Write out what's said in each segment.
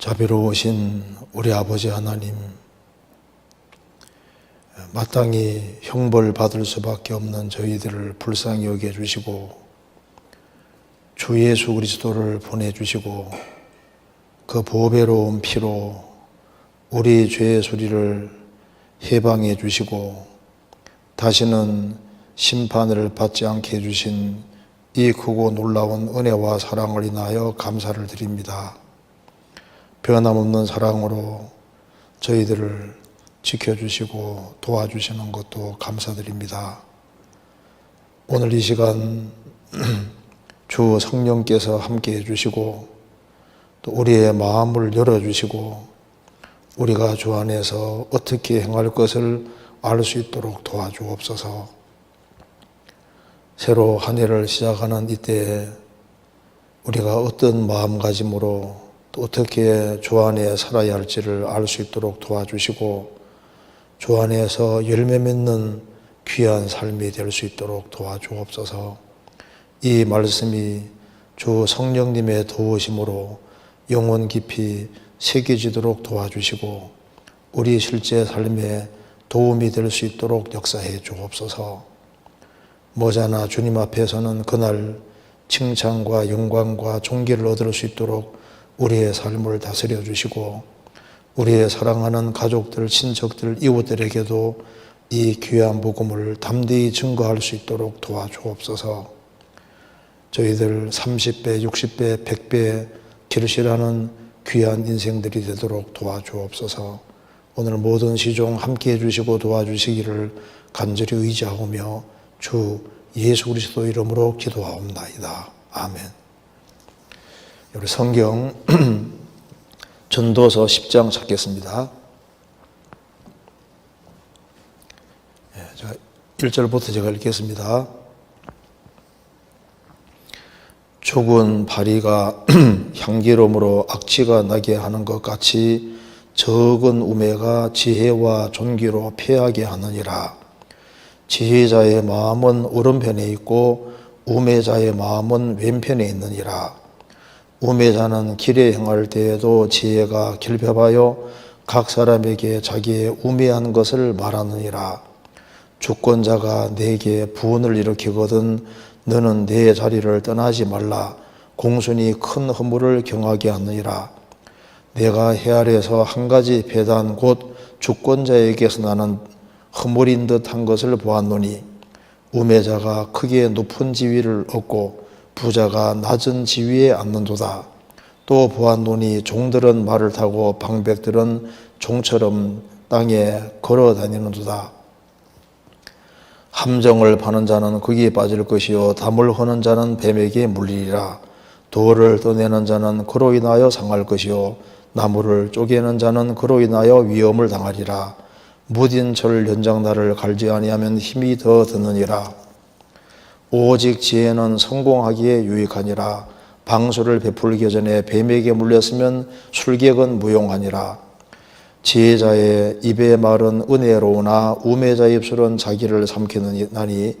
자비로우신 우리 아버지 하나님, 마땅히 형벌 받을 수밖에 없는 저희들을 불쌍히 여겨주시고 주 예수 그리스도를 보내주시고 그 보배로운 피로 우리 죄의 소리를 해방해 주시고 다시는 심판을 받지 않게 해주신 이 크고 놀라운 은혜와 사랑을 인하여 감사를 드립니다. 변함없는 사랑으로 저희들을 지켜주시고 도와주시는 것도 감사드립니다. 오늘 이 시간 주 성령께서 함께 해주시고 또 우리의 마음을 열어주시고 우리가 주 안에서 어떻게 행할 것을 알 수 있도록 도와주옵소서. 새로 한 해를 시작하는 이때에 우리가 어떤 마음가짐으로 또 어떻게 주 안에 살아야 할지를 알 수 있도록 도와주시고 주 안에서 열매 맺는 귀한 삶이 될 수 있도록 도와주옵소서. 이 말씀이 주 성령님의 도우심으로 영혼 깊이 새겨지도록 도와주시고 우리 실제 삶에 도움이 될 수 있도록 역사해 주옵소서. 머지않아 주님 앞에서는 그날 칭찬과 영광과 존귀를 얻을 수 있도록 우리의 삶을 다스려 주시고 우리의 사랑하는 가족들, 친척들, 이웃들에게도 이 귀한 복음을 담대히 증거할 수 있도록 도와주옵소서. 저희들 30배, 60배, 100배 결실하는 귀한 인생들이 되도록 도와주옵소서. 오늘 모든 시종 함께해 주시고 도와주시기를 간절히 의지하오며 주 예수 그리스도 이름으로 기도하옵나이다. 아멘. 우리 성경 전도서 10장 찾겠습니다. 1절부터 제가 읽겠습니다. 죽은 바리가 향기로움으로 악취가 나게 하는 것 같이 적은 우매가 지혜와 존귀로 패하게 하느니라. 지혜자의 마음은 오른편에 있고 우매자의 마음은 왼편에 있느니라. 우매자는 길에 행할 때에도 지혜가 결핍하여 각 사람에게 자기의 우매한 것을 말하느니라. 주권자가 내게 부언을 일으키거든 너는 내 자리를 떠나지 말라. 공순이 큰 허물을 경하게 하느니라. 내가 해 아래에서 한 가지 배단 곧 주권자에게서 나는 허물인 듯한 것을 보았노니 우매자가 크게 높은 지위를 얻고 부자가 낮은 지위에 앉는도다. 또 보았노니 종들은 말을 타고 방백들은 종처럼 땅에 걸어 다니는도다. 함정을 파는 자는 거기에 빠질 것이요 담을 허는 자는 뱀에게 물리리라. 돌을 떠내는 자는 그로 인하여 상할 것이요 나무를 쪼개는 자는 그로 인하여 위험을 당하리라. 무딘 철 연장나를 갈지 아니하면 힘이 더 드느니라. 오직 지혜는 성공하기에 유익하니라. 방수를 베풀기 전에 뱀에게 물렸으면 술객은 무용하니라. 지혜자의 입의 말은 은혜로우나 우매자의 입술은 자기를 삼키느니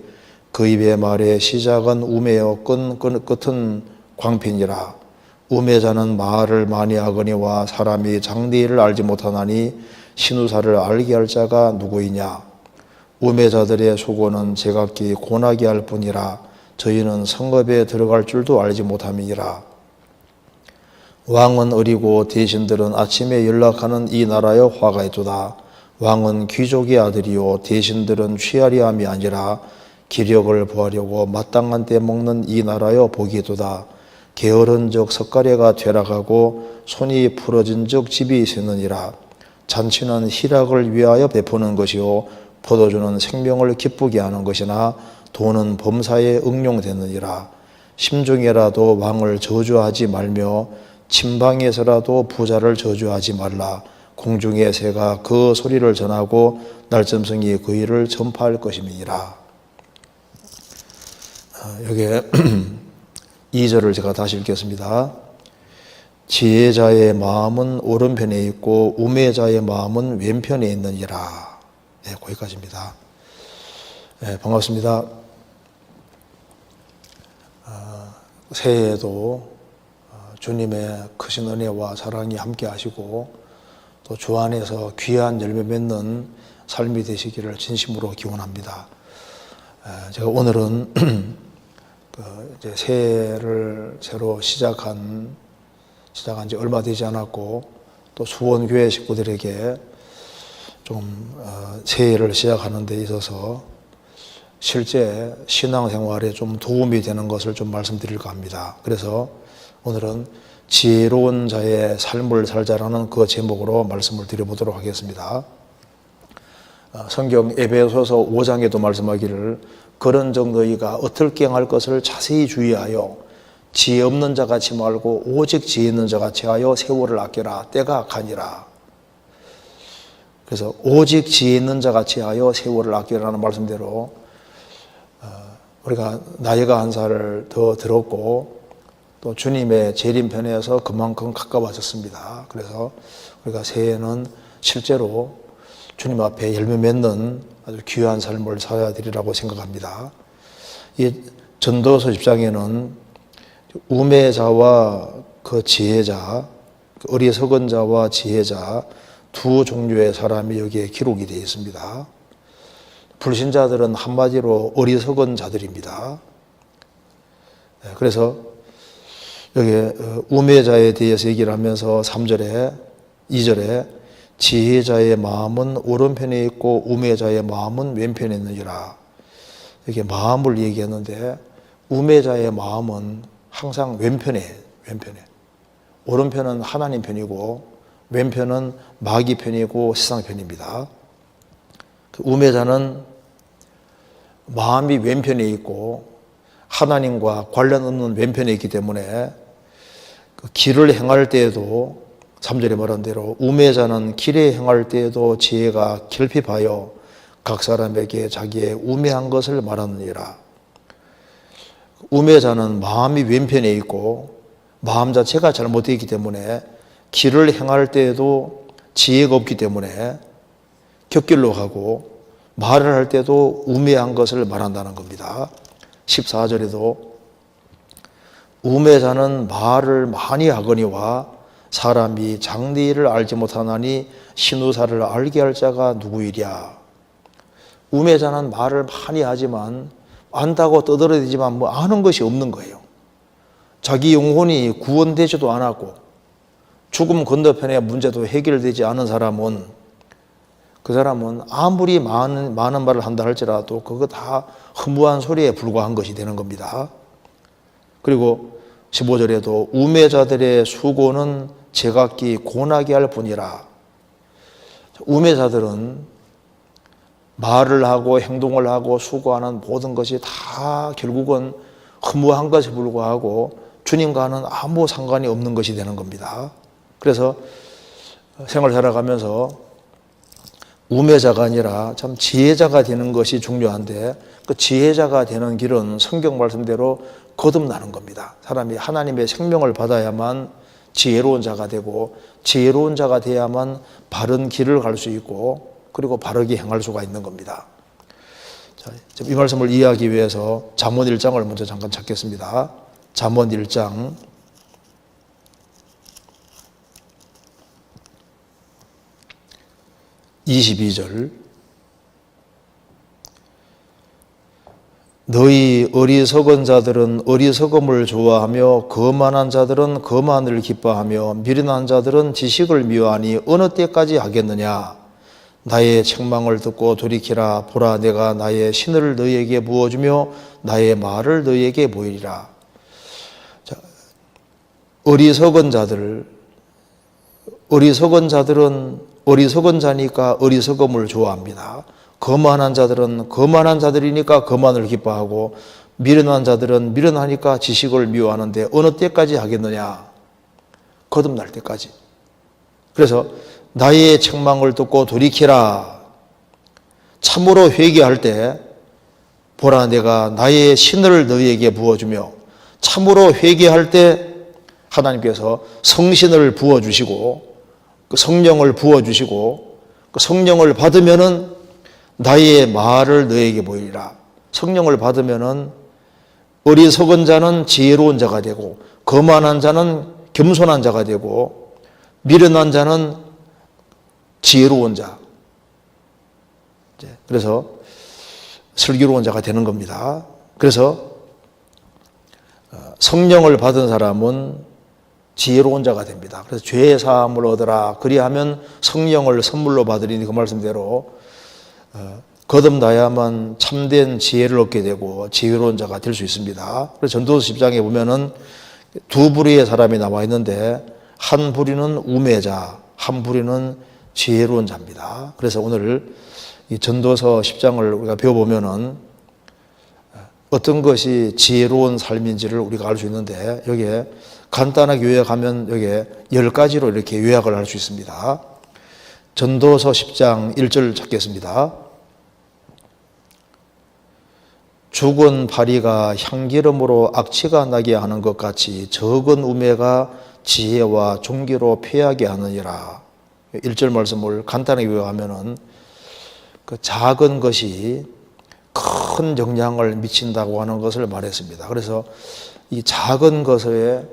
그 입의 말의 시작은 우매요 끝은 광핀이라. 우매자는 말을 많이 하거니와 사람이 장래 일을 알지 못하나니 신우사를 알게 할 자가 누구이냐. 우매자들의 수고는 제각기 고나게 할 뿐이라. 저희는 성읍에 들어갈 줄도 알지 못함이니라. 왕은 어리고 대신들은 아침에 연락하는 이 나라여 화가 있도다. 왕은 귀족의 아들이요 대신들은 취하리함이 아니라 기력을 보하려고 마땅한 때 먹는 이 나라여 복이 있도다. 게으른 적 석가래가 퇴락하고 손이 풀어진 적 집이 쇠느니라. 잔치는 희락을 위하여 베푸는 것이요 포도주는 생명을 기쁘게 하는 것이나 돈은 범사에 응용되느니라. 심중에라도 왕을 저주하지 말며 침방에서라도 부자를 저주하지 말라. 공중의 새가 그 소리를 전하고 날점성이 그 일을 전파할 것임이니라. 여기에 2절을 제가 다시 읽겠습니다. 지혜자의 마음은 오른편에 있고 우매자의 마음은 왼편에 있느니라. 네, 거기까지입니다. 네, 반갑습니다. 새해에도 주님의 크신 은혜와 사랑이 함께 하시고 또 주 안에서 귀한 열매 맺는 삶이 되시기를 진심으로 기원합니다. 제가 오늘은 이제 새해를 새로 시작한 지 얼마 되지 않았고 또 수원교회 식구들에게 좀 새해를 시작하는 데 있어서 실제 신앙생활에 좀 도움이 되는 것을 좀 말씀드릴까 합니다. 그래서 오늘은 지혜로운 자의 삶을 살자라는 그 제목으로 말씀을 드려보도록 하겠습니다. 성경 에베소서 5장에도 말씀하기를 그런 적 너희가 어떻게 행할 것을 자세히 주의하여 지혜 없는 자 같이 말고 오직 지혜 있는 자 같이 하여 세월을 아껴라 때가 악하니라. 그래서 오직 지혜 있는 자 같이 하여 세월을 아끼라는 말씀대로 우리가 나이가 한 살을 더 들었고 또 주님의 재림편에서 그만큼 가까워졌습니다. 그래서 우리가 새해에는 실제로 주님 앞에 열매 맺는 아주 귀한 삶을 살아야 되리라고 생각합니다. 이 전도서 10장에는 우매자와 그 지혜자, 어리석은 자와 지혜자 두 종류의 사람이 여기에 기록이 되어 있습니다. 불신자들은 한마디로 어리석은 자들입니다. 그래서 여기 우매자에 대해서 얘기를 하면서 3절에 2절에 지혜자의 마음은 오른편에 있고 우매자의 마음은 왼편에 있느니라. 이게 마음을 얘기했는데 우매자의 마음은 항상 왼편에 오른편은 하나님 편이고 왼편은 마귀 편이고 세상 편입니다. 우매자는 마음이 왼편에 있고 하나님과 관련 없는 왼편에 있기 때문에 그 길을 행할 때에도 3절에 말한 대로 우매자는 길에 행할 때에도 지혜가 결핍하여 각 사람에게 자기의 우매한 것을 말하느니라. 우매자는 마음이 왼편에 있고 마음 자체가 잘못되어 있기 때문에 길을 행할 때에도 지혜가 없기 때문에 곁길로 가고 말을 할 때도 우매한 것을 말한다는 겁니다. 14절에도 우매자는 말을 많이 하거니와 사람이 장래 일을 알지 못하나니 신우사를 알게 할 자가 누구이랴. 우매자는 말을 많이 하지만 안다고 떠들어대지만 뭐 아는 것이 없는 거예요. 자기 영혼이 구원되지도 않았고 죽음 건너편의 문제도 해결되지 않은 사람은 그 사람은 아무리 많은 말을 한다 할지라도 그거 다 허무한 소리에 불과한 것이 되는 겁니다. 그리고 15절에도 우매자들의 수고는 제각기 고나게 할 뿐이라. 우매자들은 말을 하고 행동을 하고 수고하는 모든 것이 다 결국은 허무한 것에 불과하고 주님과는 아무 상관이 없는 것이 되는 겁니다. 그래서 생활 살아가면서 우매자가 아니라 참 지혜자가 되는 것이 중요한데 그 지혜자가 되는 길은 성경 말씀대로 거듭나는 겁니다. 사람이 하나님의 생명을 받아야만 지혜로운 자가 되고 지혜로운 자가 돼야만 바른 길을 갈 수 있고 그리고 바르게 행할 수가 있는 겁니다. 자, 이 말씀을 이해하기 위해서 잠언 1장을 먼저 잠깐 찾겠습니다. 잠언 1장 22절 너희 어리석은 자들은 어리석음을 좋아하며 거만한 자들은 거만을 기뻐하며 미련한 자들은 지식을 미워하니 어느 때까지 하겠느냐. 나의 책망을 듣고 돌이키라. 보라 내가 나의 신을 너희에게 부어주며 나의 말을 너희에게 보이리라. 자, 어리석은 자들은 어리석은 자니까 어리석음을 좋아합니다. 거만한 자들은 거만한 자들이니까 거만을 기뻐하고 미련한 자들은 미련하니까 지식을 미워하는데 어느 때까지 하겠느냐? 거듭날 때까지. 그래서 나의 책망을 듣고 돌이키라. 참으로 회개할 때 보라 내가 나의 신을 너희에게 부어주며 참으로 회개할 때 하나님께서 성신을 부어주시고 그 성령을 부어주시고 그 성령을 받으면은 나의 말을 너에게 보이리라. 성령을 받으면은 어리석은 자는 지혜로운 자가 되고 거만한 자는 겸손한 자가 되고, 미련한 자는 지혜로운 자. 그래서 슬기로운 자가 되는 겁니다. 그래서 성령을 받은 사람은 지혜로운 자가 됩니다. 그래서 죄의 사함을 얻으라. 그리하면 성령을 선물로 받으리니, 그 말씀대로 거듭나야만 참된 지혜를 얻게 되고 지혜로운 자가 될 수 있습니다. 그래서 전도서 10장에 보면은 두 부류의 사람이 나와 있는데, 한 부류는 우매자, 한 부류는 지혜로운 자입니다. 그래서 오늘 이 전도서 10장을 우리가 배워보면은 어떤 것이 지혜로운 삶인지를 우리가 알 수 있는데, 여기에 간단하게 요약하면 여기에 10가지로 이렇게 요약을 할 수 있습니다. 전도서 10장 1절 찾겠습니다. 죽은 파리가 향기름으로 악취가 나게 하는 것 같이 적은 우매가 지혜와 존귀로 패하게 하느니라. 1절 말씀을 간단하게 요약하면은 그 작은 것이 큰 영향을 미친다고 하는 것을 말했습니다. 그래서 이 작은 것의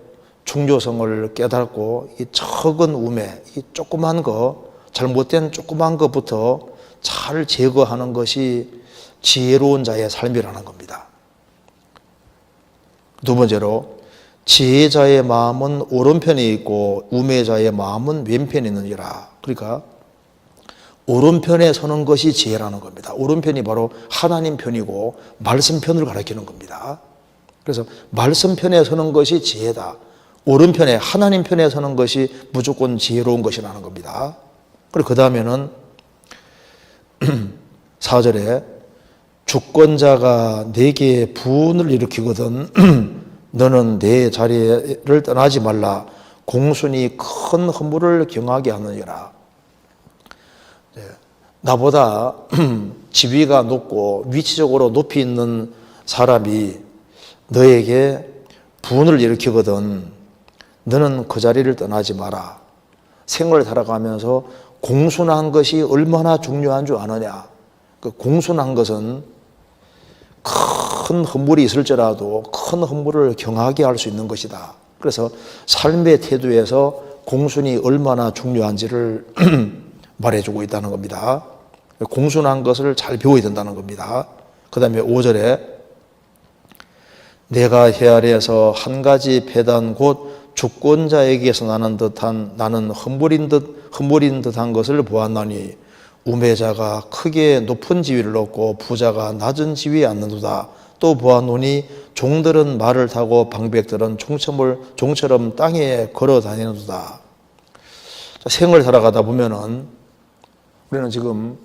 중요성을 깨닫고 이 적은 우매, 이 조그만 거, 잘못된 조그만 것부터 잘 제거하는 것이 지혜로운 자의 삶이라는 겁니다. 두 번째로, 지혜자의 마음은 오른편에 있고 우매자의 마음은 왼편에 있느니라. 그러니까 오른편에 서는 것이 지혜라는 겁니다. 오른편이 바로 하나님 편이고 말씀 편을 가리키는 겁니다. 그래서 말씀 편에 서는 것이 지혜다. 오른편에 하나님 편에 서는 것이 무조건 지혜로운 것이라는 겁니다. 그리고 그 다음에는 4절에 주권자가 내게 분을 일으키거든 너는 내 자리를 떠나지 말라. 공순이 큰 허물을 경하게 하느니라. 나보다 지위가 높고 위치적으로 높이 있는 사람이 너에게 분을 일으키거든 너는 그 자리를 떠나지 마라. 생을 살아가면서 공순한 것이 얼마나 중요한 줄 아느냐. 그 공순한 것은 큰 허물이 있을지라도 큰 허물을 경하게 할 수 있는 것이다. 그래서 삶의 태도에서 공순이 얼마나 중요한지를 말해주고 있다는 겁니다. 공순한 것을 잘 배워야 된다는 겁니다. 그 다음에 5절에 내가 헤아려서 한 가지 패단 곧 주권자에게서 나는 흠물인 듯한 것을 보았나니 우매자가 크게 높은 지위를 얻고 부자가 낮은 지위에 앉는도다. 또 보아노니 종들은 말을 타고 방백들은 종처럼 땅에 걸어 다니는도다. 생을 살아가다 보면은 우리는 지금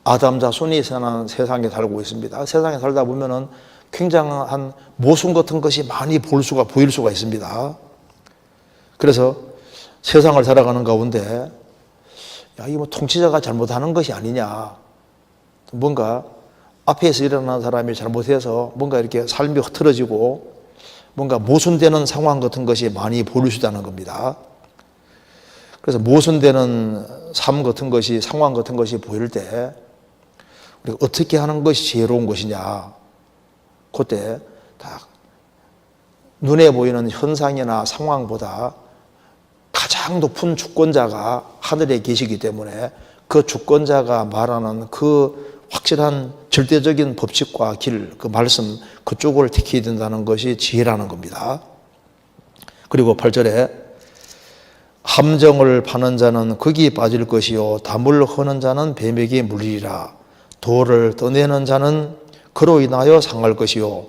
아담 자손이 사는 세상에 살고 있습니다. 세상에 살다 보면은 굉장한 모순 같은 것이 많이 보일 수가 있습니다. 그래서 세상을 살아가는 가운데 야, 이거 뭐 통치자가 잘못하는 것이 아니냐. 뭔가 앞에서 일어나는 사람이 잘못해서 뭔가 이렇게 삶이 흐트러지고 뭔가 모순되는 상황 같은 것이 많이 보일 수 있다는 겁니다. 그래서 모순되는 삶 같은 것이, 상황 같은 것이 보일 때 우리가 어떻게 하는 것이 지혜로운 것이냐. 그때 다 눈에 보이는 현상이나 상황보다 가장 높은 주권자가 하늘에 계시기 때문에 그 주권자가 말하는 그 확실한 절대적인 법칙과 길, 그 말씀, 그쪽을 택해야 된다는 것이 지혜라는 겁니다. 그리고 8절에 함정을 파는 자는 거기 빠질 것이요 담을 허는 자는 뱀에게 물리리라. 돌을 떠내는 자는 그로 인하여 상할 것이요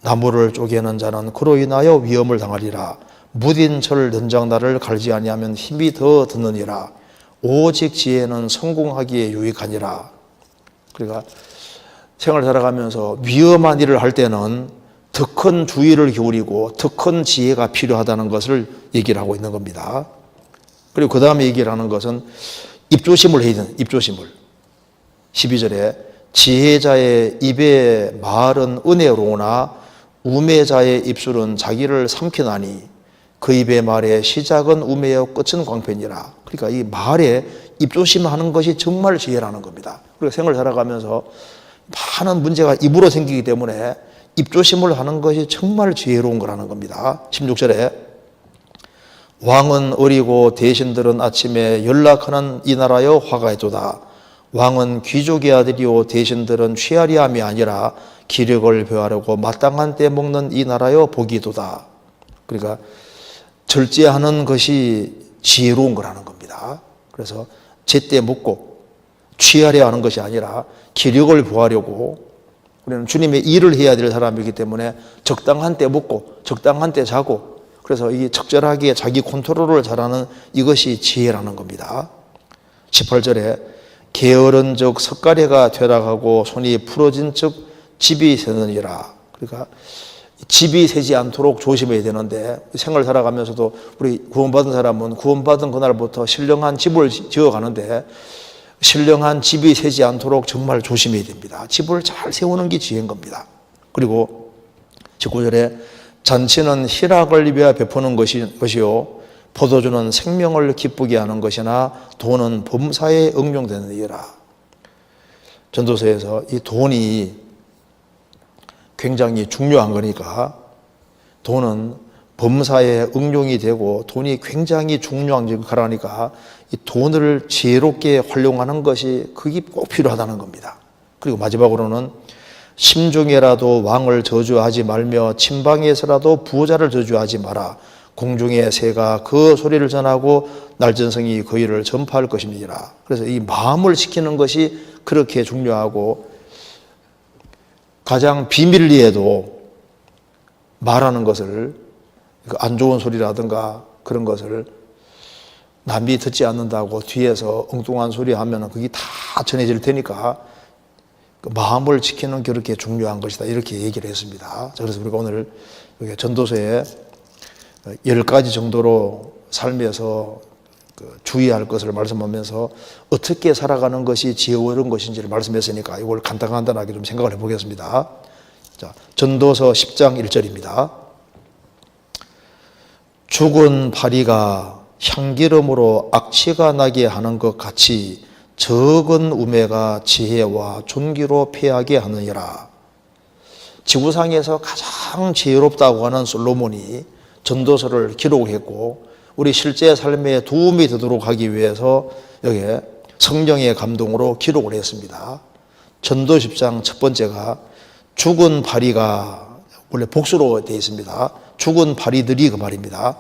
나무를 쪼개는 자는 그로 인하여 위험을 당하리라. 무딘 철 연장날을 갈지 아니하면 힘이 더 드느니라. 오직 지혜는 성공하기에 유익하니라. 그러니까 생활 살아가면서 위험한 일을 할 때는 더 큰 주의를 기울이고 더 큰 지혜가 필요하다는 것을 얘기를 하고 있는 겁니다. 그리고 그 다음에 얘기를 하는 것은 입조심을 해야 되는, 입조심을. 12절에 지혜자의 입의 말은 은혜로우나 우매자의 입술은 자기를 삼키나니 그 입의 말의 시작은 우매요 끝은 광편이라. 그러니까 이 말에 입조심하는 것이 정말 지혜라는 겁니다. 우리가 생을 살아가면서 많은 문제가 입으로 생기기 때문에 입조심을 하는 것이 정말 지혜로운 거라는 겁니다. 16절에 왕은 어리고 대신들은 아침에 연락하는 이 나라여 화가 있도다. 왕은 귀족의 아들이요 대신들은 취하리함이 아니라 기력을 배하려고 마땅한 때 먹는 이 나라여 복이도다. 그러니까 절제하는 것이 지혜로운 거라는 겁니다. 그래서 제때 먹고 취하려 하는 것이 아니라 기력을 보하려고, 우리는 주님의 일을 해야 될 사람이기 때문에 적당한 때 먹고 적당한 때 자고, 그래서 이 적절하게 자기 컨트롤을 잘하는 이것이 지혜라는 겁니다. 18절에 게으른 즉 석가래가 되락하고 손이 풀어진 즉 집이 새느니라. 그러니까 집이 새지 않도록 조심해야 되는데, 생을 살아가면서도 우리 구원받은 사람은 구원받은 그날부터 신령한 집을 지어가는데 신령한 집이 새지 않도록 정말 조심해야 됩니다. 집을 잘 세우는 게 지혜인 겁니다. 그리고 19절에 잔치는 희락을 입어 베푸는 것이요 포도주는 생명을 기쁘게 하는 것이나 돈은 범사에 응용되느니라. 전도서에서 이 돈이 굉장히 중요한 거니까, 돈은 범사에 응용이 되고 돈이 굉장히 중요한 거라니까 이 돈을 지혜롭게 활용하는 것이 그게 꼭 필요하다는 겁니다. 그리고 마지막으로는 심중에라도 왕을 저주하지 말며 침방에서라도 부자를 저주하지 마라. 공중의 새가 그 소리를 전하고 날전성이 그 일을 전파할 것입니다. 그래서 이 마음을 지키는 것이 그렇게 중요하고, 가장 비밀리에도 말하는 것을, 안 좋은 소리라든가 그런 것을 남이 듣지 않는다고 뒤에서 엉뚱한 소리 하면 그게 다 전해질 테니까 마음을 지키는 게 그렇게 중요한 것이다, 이렇게 얘기를 했습니다. 그래서 우리가 오늘 전도서에 10가지 정도로 삶에서 주의할 것을 말씀하면서 어떻게 살아가는 것이 지혜로운 것인지를 말씀했으니까 이걸 간단하게 좀 생각을 해보겠습니다. 자, 전도서 10장 1절입니다. 죽은 파리가 향기름으로 악취가 나게 하는 것 같이 적은 우매가 지혜와 존귀로 패하게 하느니라. 지구상에서 가장 지혜롭다고 하는 솔로몬이 전도서를 기록했고, 우리 실제 삶에 도움이 되도록 하기 위해서 여기에 성령의 감동으로 기록을 했습니다. 전도 10장 첫 번째가 죽은 파리가, 원래 복수로 되어 있습니다. 죽은 파리들이 그 말입니다.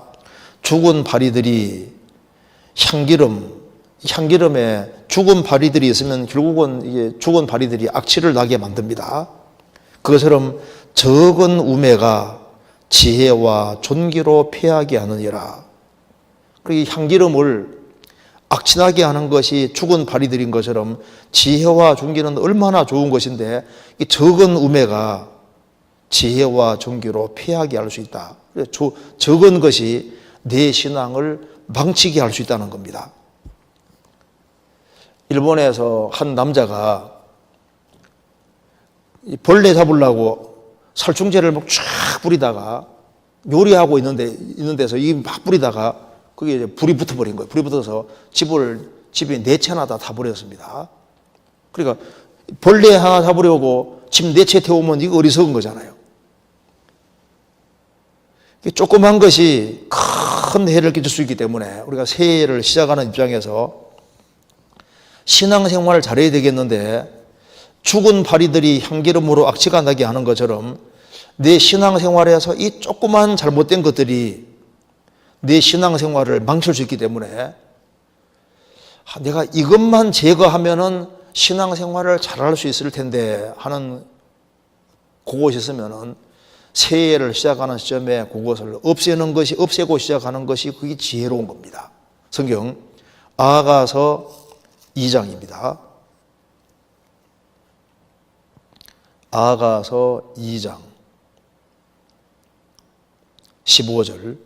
죽은 파리들이 향기름에 죽은 파리들이 있으면 결국은 이게 죽은 파리들이 악취를 나게 만듭니다. 그것처럼 적은 우매가 지혜와 존귀로 패하게 하느니라. 이 향기름을 악취나게 하는 것이 죽은 파리들인 것처럼 지혜와 존귀는 얼마나 좋은 것인데, 이 적은 우매가 지혜와 존귀로 패하게 할 수 있다. 적은 것이 내 신앙을 망치게 할 수 있다는 겁니다. 일본에서 한 남자가 벌레 잡으려고 살충제를 막 쫙 뿌리다가, 요리하고 있는 데서 이 막 뿌리다가 그게 이제 불이 붙어버린 거예요. 불이 붙어서 집이 4채나 다 타버렸습니다. 그러니까 벌레 하나 잡으려고 집 4채 태우면 이거 어리석은 거잖아요. 조그만 것이 큰 해를 끼칠 수 있기 때문에 우리가 새해를 시작하는 입장에서 신앙생활을 잘해야 되겠는데, 죽은 파리들이 향기름으로 악취가 나게 하는 것처럼 내 신앙생활에서 이 조그만 잘못된 것들이 내 신앙생활을 망칠 수 있기 때문에, 내가 이것만 제거하면은 신앙생활을 잘할 수 있을 텐데 하는 그것이 있으면은 새해를 시작하는 시점에 그것을 없애고 시작하는 것이 그게 지혜로운 겁니다. 성경 아가서 2장입니다. 아가서 2장 15절.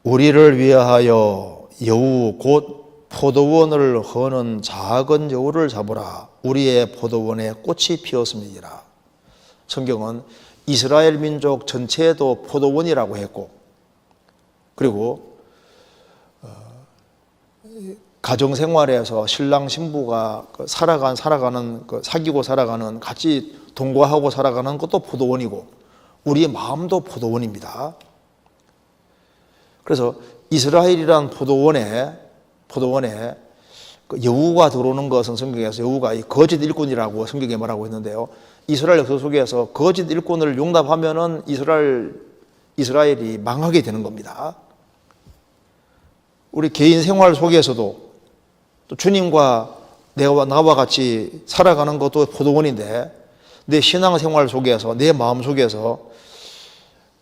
우리를 위하여 여우 곧 포도원을 허는 작은 여우를 잡으라. 우리의 포도원에 꽃이 피었습니다. 성경은 이스라엘 민족 전체도 포도원이라고 했고, 그리고 가정생활에서 신랑 신부가 사귀고 살아가는, 같이 동거하고 살아가는 것도 포도원이고, 우리의 마음도 포도원입니다. 그래서 이스라엘이란 포도원에 그 여우가 들어오는 것은 성경에서 여우가 거짓 일꾼이라고 성경에 말하고 있는데요. 이스라엘 역사 속에서 거짓 일꾼을 용납하면은 이스라엘이 망하게 되는 겁니다. 우리 개인 생활 속에서도 또 주님과 나와 같이 살아가는 것도 포도원인데, 내 신앙 생활 속에서, 내 마음 속에서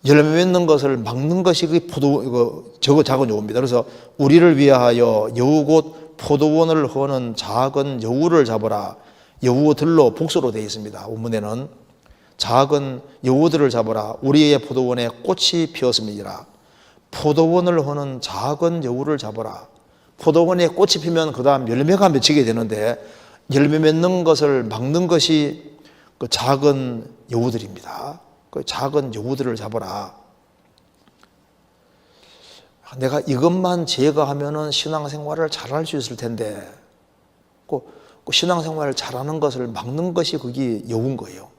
열매 맺는 것을 막는 것이 그 작은 여우입니다. 그래서 우리를 위하여 여우 곧 포도원을 허는 작은 여우를 잡으라. 여우들로 복수로 되어 있습니다. 본문에는 작은 여우들을 잡으라. 우리의 포도원에 꽃이 피었음이니라. 포도원을 허는 작은 여우를 잡으라. 포도원에 꽃이 피면 그 다음 열매가 맺히게 되는데, 열매 맺는 것을 막는 것이 그 작은 여우들입니다. 그 작은 여우들을 잡아라. 내가 이것만 제거하면은 신앙생활을 잘할 수 있을 텐데, 그 신앙생활을 잘하는 것을 막는 것이 그게 여우인 거예요.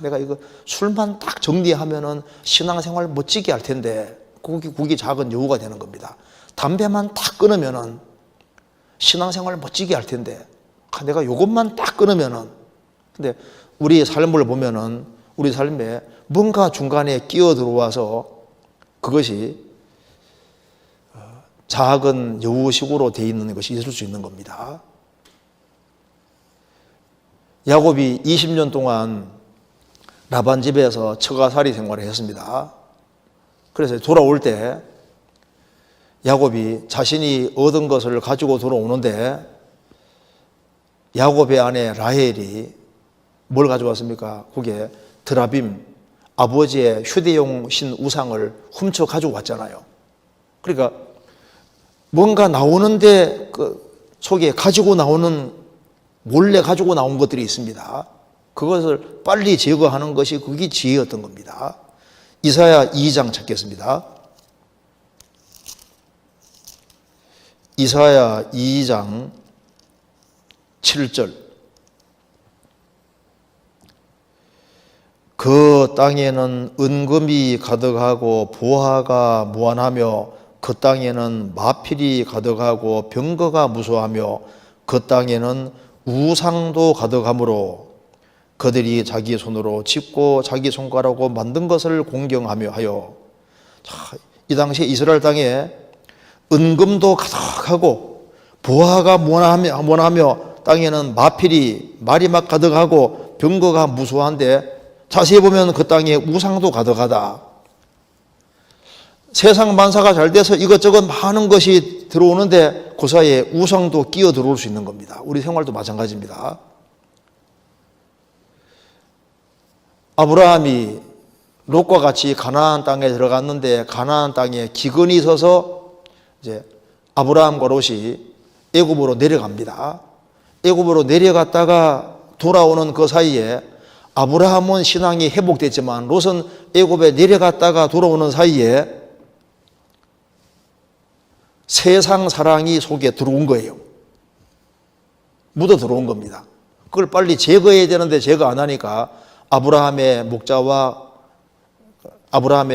내가 이거 술만 딱 정리하면은 신앙생활 멋지게 할 텐데, 그게 작은 여우가 되는 겁니다. 담배만 딱 끊으면은 신앙생활 멋지게 할 텐데, 내가 이것만 딱 끊으면은. 근데 우리의 삶을 보면은 우리 삶에 뭔가 중간에 끼어 들어와서 그것이 작은 여우식으로 되어 있는 것이 있을 수 있는 겁니다. 야곱이 20년 동안 라반 집에서 처가살이 생활을 했습니다. 그래서 돌아올 때 야곱이 자신이 얻은 것을 가지고 돌아오는데, 야곱의 아내 라헬이 뭘 가져왔습니까? 그게 드라빔, 아버지의 휴대용 신 우상을 훔쳐 가지고 왔잖아요. 그러니까 뭔가 나오는데 그 속에 가지고 나오는, 몰래 가지고 나온 것들이 있습니다. 그것을 빨리 제거하는 것이 그게 지혜였던 겁니다. 이사야 2장 찾겠습니다. 이사야 2장 7절. 그 땅에는 은금이 가득하고 보화가 무한하며, 그 땅에는 마필이 가득하고 병거가 무수하며, 그 땅에는 우상도 가득하므로 그들이 자기 손으로 짓고 자기 손가락으로 만든 것을 공경하며 하여. 자, 이 당시에 이스라엘 땅에 은금도 가득하고 보화가 무한하며 땅에는 마필이, 말이 막 가득하고 병거가 무수한데, 자세히 보면 그 땅에 우상도 가득하다. 세상 만사가 잘 돼서 이것저것 많은 것이 들어오는데 그 사이에 우상도 끼어 들어올 수 있는 겁니다. 우리 생활도 마찬가지입니다. 아브라함이 롯과 같이 가나안 땅에 들어갔는데, 가나안 땅에 기근이 있어서 이제 아브라함과 롯이 애굽으로 내려갑니다. 애굽으로 내려갔다가 돌아오는 그 사이에 아브라함은 신앙이 회복됐지만 롯은 애굽에 내려갔다가 돌아오는 사이에 세상 사랑이 속에 들어온 거예요. 묻어 들어온 겁니다. 그걸 빨리 제거해야 되는데 제거 안 하니까 아브라함의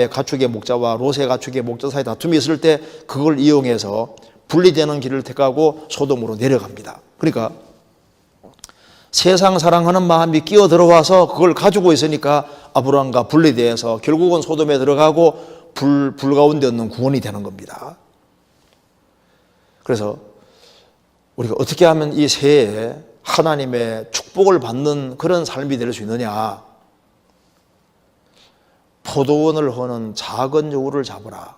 가축의 목자와 롯의 가축의 목자 사이 다툼이 있을 때 그걸 이용해서 분리되는 길을 택하고 소돔으로 내려갑니다. 그러니까 세상 사랑하는 마음이 끼어 들어와서 그걸 가지고 있으니까 아브라함과 분리되어서 결국은 소돔에 들어가고 불 가운데 없는 구원이 되는 겁니다. 그래서 우리가 어떻게 하면 이 새해에 하나님의 축복을 받는 그런 삶이 될 수 있느냐? 포도원을 허는 작은 여우를 잡으라.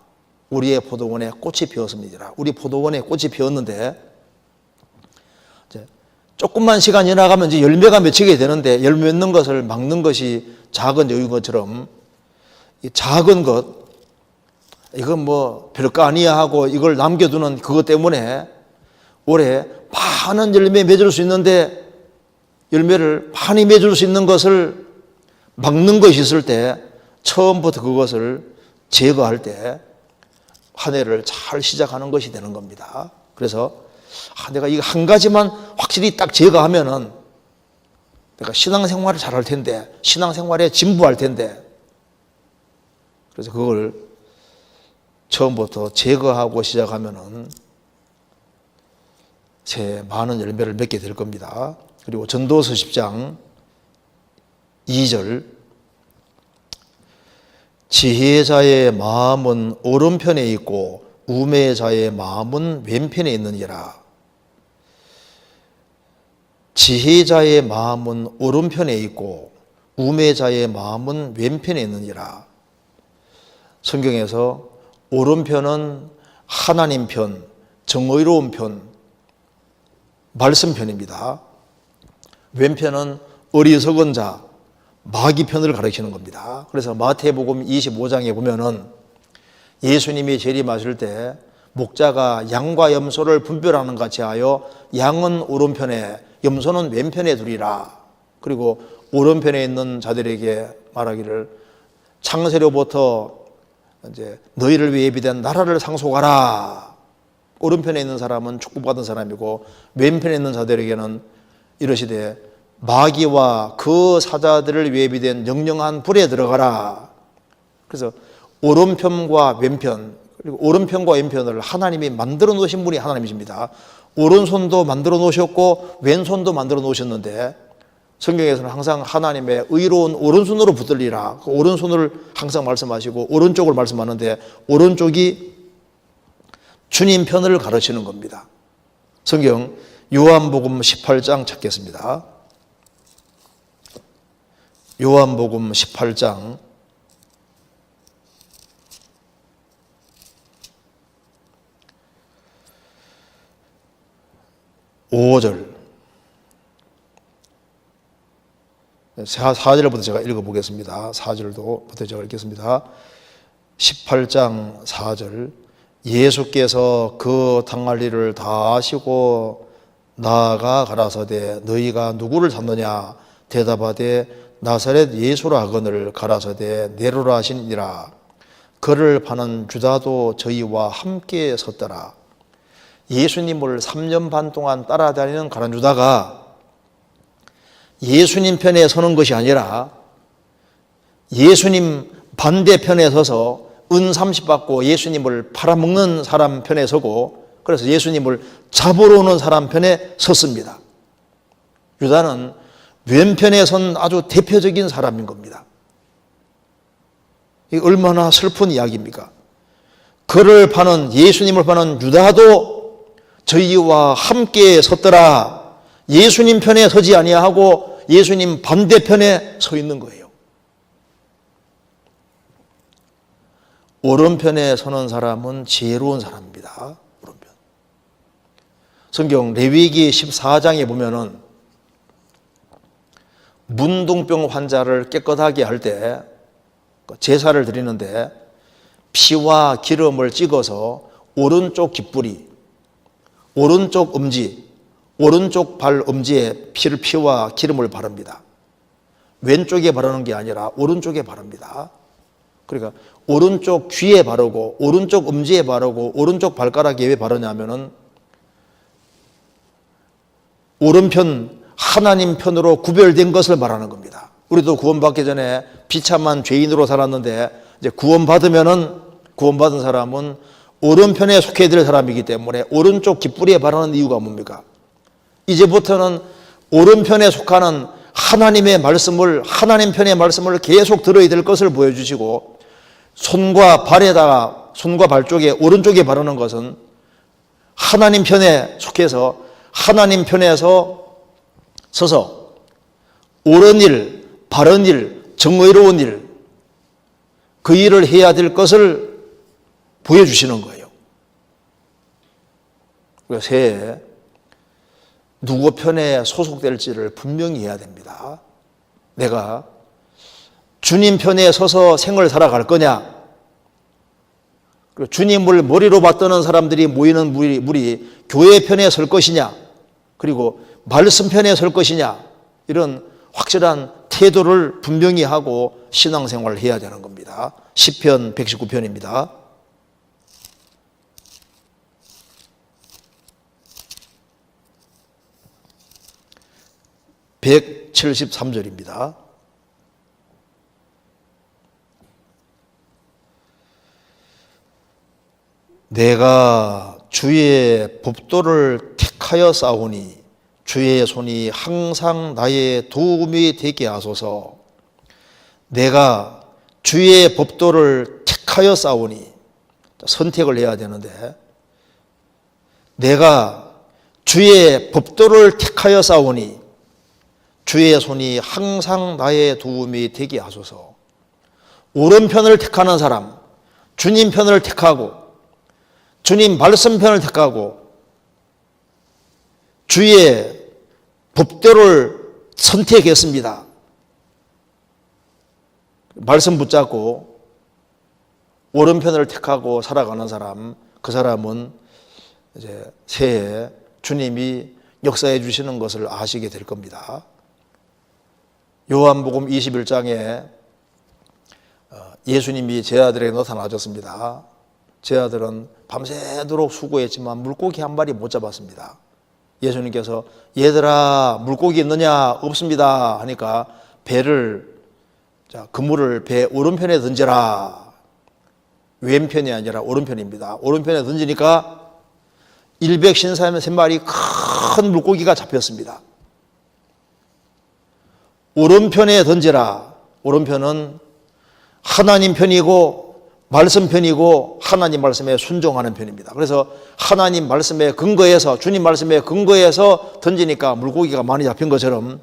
우리의 포도원에 꽃이 피었습니다. 우리 포도원에 꽃이 피었는데 조금만 시간이 지나가면 이제 열매가 맺히게 되는데, 열매 맺는 것을 막는 것이 작은 여우인 것처럼, 이 작은 것, 이건 뭐 별거 아니야 하고 이걸 남겨두는 그것 때문에 올해 많은 열매 맺을 수 있는데, 열매를 많이 맺을 수 있는 것을 막는 것이 있을 때, 처음부터 그것을 제거할 때 한 해를 잘 시작하는 것이 되는 겁니다. 그래서 내가 이거 한 가지만 확실히 딱 제거하면은 내가 신앙생활을 잘할 텐데, 신앙생활에 진부할 텐데, 그래서 그걸 처음부터 제거하고 시작하면은 새 많은 열매를 맺게 될 겁니다. 그리고 전도서 10장 2절, 지혜자의 마음은 오른편에 있고 우매자의 마음은 왼편에 있느니라. 지혜자의 마음은 오른편에 있고 우매자의 마음은 왼편에 있느니라. 성경에서 오른편은 하나님 편, 정의로운 편, 말씀 편입니다. 왼편은 어리석은 자, 마귀 편을 가리키는 겁니다. 그래서 마태복음 25장에 보면은 예수님이 재림하실 때 목자가 양과 염소를 분별하는 같이 하여 양은 오른편에 염소는 왼편에 두리라. 그리고 오른편에 있는 자들에게 말하기를 창세로부터 이제 너희를 위해 예비된 나라를 상속하라. 오른편에 있는 사람은 축복받은 사람이고 왼편에 있는 자들에게는 이르시되 마귀와 그 사자들을 위해 예비된 영영한 불에 들어가라. 그래서 오른편과 왼편, 그리고 오른편과 왼편을 하나님이 만들어 놓으신 분이 하나님이십니다. 오른손도 만들어 놓으셨고 왼손도 만들어 놓으셨는데 성경에서는 항상 하나님의 의로운 오른손으로 붙들리라. 그 오른손을 항상 말씀하시고 오른쪽을 말씀하는데 오른쪽이 주님 편을 가르치는 겁니다. 성경 요한복음 18장 찾겠습니다. 요한복음 18장 5절 4절부터 제가 읽어보겠습니다. 4절부터 제가 읽겠습니다. 18장 4절, 예수께서 그 당할 일을 다 아시고 나아가 가라사대 너희가 누구를 찾느냐 대답하되 나사렛 예수라 하거늘 가라사대 내로라 하시니라. 그를 파는 유다도 저희와 함께 섰더라. 예수님을 3년 반 동안 따라다니는 가룟 유다가 예수님 편에 서는 것이 아니라 예수님 반대편에 서서 은 30 받고 예수님을 팔아먹는 사람 편에 서고, 그래서 예수님을 잡으러 오는 사람 편에 섰습니다. 유다는 왼편에 선 아주 대표적인 사람인 겁니다. 이게 얼마나 슬픈 이야기입니까? 그를 파는, 예수님을 파는 유다도 저희와 함께 섰더라. 예수님 편에 서지 아니하고 예수님 반대편에 서 있는 거예요. 오른편에 서는 사람은 지혜로운 사람입니다. 오른편. 성경 레위기 14장에 보면은 문둥병 환자를 깨끗하게 할 때 제사를 드리는데 피와 기름을 찍어서 오른쪽 깃뿌리, 오른쪽 엄지, 오른쪽 발 엄지에 피와 기름을 바릅니다. 왼쪽에 바르는 게 아니라 오른쪽에 바릅니다. 그러니까 오른쪽 귀에 바르고 오른쪽 엄지에 바르고 오른쪽 발가락에 왜 바르냐면은 오른편 하나님 편으로 구별된 것을 말하는 겁니다. 우리도 구원받기 전에 비참한 죄인으로 살았는데 이제 구원받은 사람은 오른편에 속해 될 사람이기 때문에 오른쪽 깃뿌리에 바르는 이유가 뭡니까? 이제부터는 오른편에 속하는 하나님의 말씀을, 하나님 편의 말씀을 계속 들어야 될 것을 보여주시고, 손과 발 쪽에 오른쪽에 바르는 것은 하나님 편에 속해서 하나님 편에서 서서 옳은 일, 바른 일, 정의로운 일, 그 일을 해야 될 것을 보여주시는 거예요. 그래서 새해 누구 편에 소속될지를 분명히 해야 됩니다. 내가 주님 편에 서서 생을 살아갈 거냐, 그리고 주님을 머리로 받드는 사람들이 모이는 무리 교회 편에 설 것이냐, 그리고 말씀 편에 설 것이냐, 이런 확실한 태도를 분명히 하고 신앙생활을 해야 되는 겁니다. 시편 119편입니다. (173절입니다) 내가 주의 법도를 택하여 싸우니 주의 손이 항상 나의 도움이 되게 하소서. 내가 주의 법도를 택하여 싸우니, 선택을 해야 되는데, 내가 주의 법도를 택하여 싸우니 주의 손이 항상 나의 도움이 되게 하소서. 오른편을 택하는 사람, 주님 편을 택하고 주님 말씀 편을 택하고 주의 법도를 선택했습니다. 말씀 붙잡고 오른편을 택하고 살아가는 사람, 그 사람은 이제 새해 주님이 역사해 주시는 것을 아시게 될 겁니다. 요한복음 21장에 예수님이 제 아들에게 나타나셨습니다. 제 아들은 밤새도록 수고했지만 물고기 한 마리 못 잡았습니다. 예수님께서 얘들아 물고기 있느냐? 없습니다 하니까 배를, 그물을 배 오른편에 던져라. 왼편이 아니라 오른편입니다. 오른편에 던지니까 153마리 큰 물고기가 잡혔습니다. 오른편에 던져라. 오른편은 하나님 편이고 말씀 편이고 하나님 말씀에 순종하는 편입니다. 그래서 하나님 말씀에 근거해서, 주님 말씀에 근거해서 던지니까 물고기가 많이 잡힌 것처럼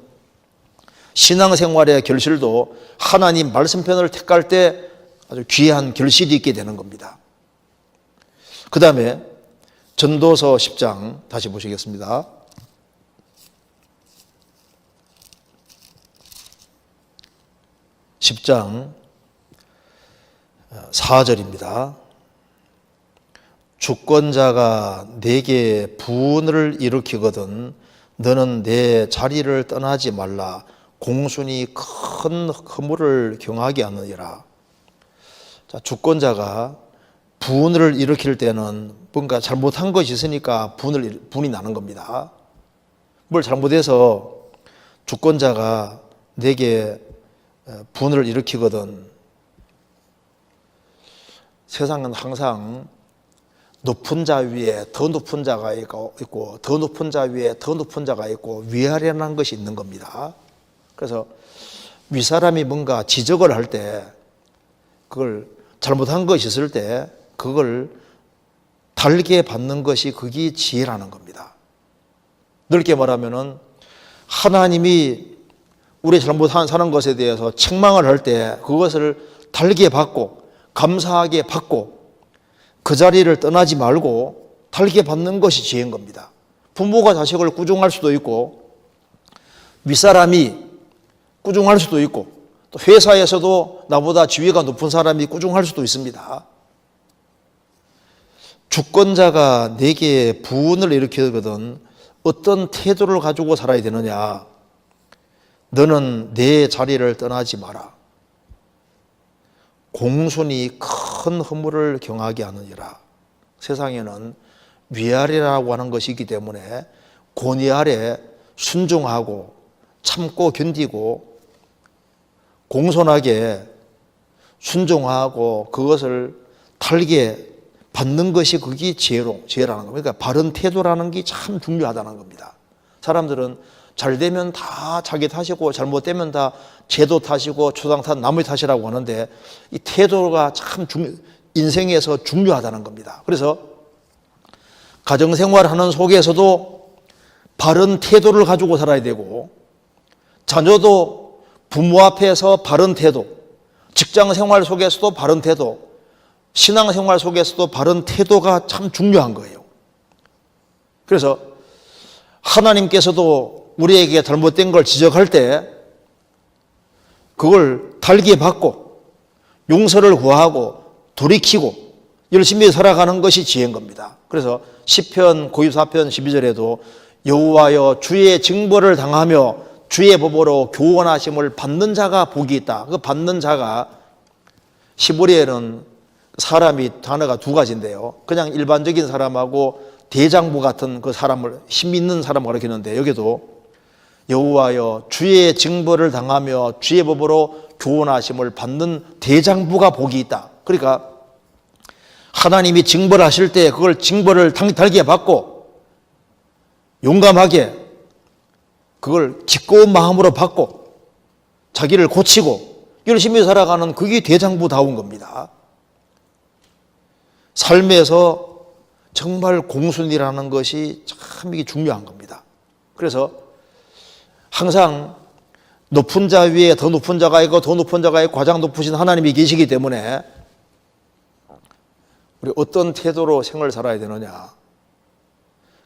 신앙생활의 결실도 하나님 말씀 편을 택할 때 아주 귀한 결실이 있게 되는 겁니다. 그 다음에 전도서 10장 다시 보시겠습니다. 10장 4절입니다. 주권자가 내게 분을 일으키거든 너는 내 자리를 떠나지 말라. 공순이 큰 허물을 경하게 하느니라. 자, 주권자가 분을 일으킬 때는 뭔가 잘못한 것이 있으니까 분이 나는 겁니다. 뭘 잘못해서 주권자가 내게 분을 일으키거든. 세상은 항상 높은 자 위에 더 높은 자가 있고 더 높은 자 위에 더 높은 자가 있고 위아래라는 것이 있는 겁니다. 그래서 윗사람이 뭔가 지적을 할 때, 그걸 잘못한 것이 있을 때 그걸 달게 받는 것이 그게 지혜라는 겁니다. 넓게 말하면은 하나님이 우리 잘못하는 것에 대해서 책망을 할 때 그것을 달게 받고 감사하게 받고 그 자리를 떠나지 말고 달게 받는 것이 지혜인 겁니다. 부모가 자식을 꾸중할 수도 있고 윗사람이 꾸중할 수도 있고 또 회사에서도 나보다 지위가 높은 사람이 꾸중할 수도 있습니다. 주권자가 내게 분을 일으키거든 어떤 태도를 가지고 살아야 되느냐? 너는 내 자리를 떠나지 마라. 공손이 큰 허물을 경하게 하느니라. 세상에는 위아래라고 하는 것이 있기 때문에 권위 아래 순종하고 참고 견디고 공손하게 순종하고 그것을 달게 받는 것이 그게 지혜라는 겁니다. 그러니까 바른 태도라는 게 참 중요하다는 겁니다. 사람들은 잘 되면 다 자기 탓이고 잘못되면 다 제도 탓이고 초당 탓 남의 탓이라고 하는데 이 태도가 참 인생에서 중요하다는 겁니다. 그래서 가정생활하는 속에서도 바른 태도를 가지고 살아야 되고 자녀도 부모 앞에서 바른 태도, 직장생활 속에서도 바른 태도, 신앙생활 속에서도 바른 태도가 참 중요한 거예요. 그래서 하나님께서도 우리에게 잘못된 걸 지적할 때 그걸 달게 받고 용서를 구하고 돌이키고 열심히 살아가는 것이 지혜인 겁니다. 그래서 시편 94편 12절에도 여호와여 주의 징벌을 당하며 주의 법으로 교원하심을 받는 자가 복이 있다. 그 받는 자가 시보리에는 사람이 단어가 두 가지인데요. 그냥 일반적인 사람하고 대장부 같은 그 사람을 힘 있는 사람을 가리키는데 여기도 여호와여 주의 징벌을 당하며 주의 법으로 교훈하심을 받는 대장부가 복이 있다. 그러니까 하나님이 징벌하실 때 그걸 징벌을 달게 받고 용감하게 그걸 기꺼운 마음으로 받고 자기를 고치고 열심히 살아가는 그게 대장부다운 겁니다. 삶에서 정말 공순이라는 것이 참 이게 중요한 겁니다. 그래서 항상 높은 자 위에 더 높은 자가 있고 더 높은 자가 있고 가장 높으신 하나님이 계시기 때문에 우리 어떤 태도로 생을 살아야 되느냐?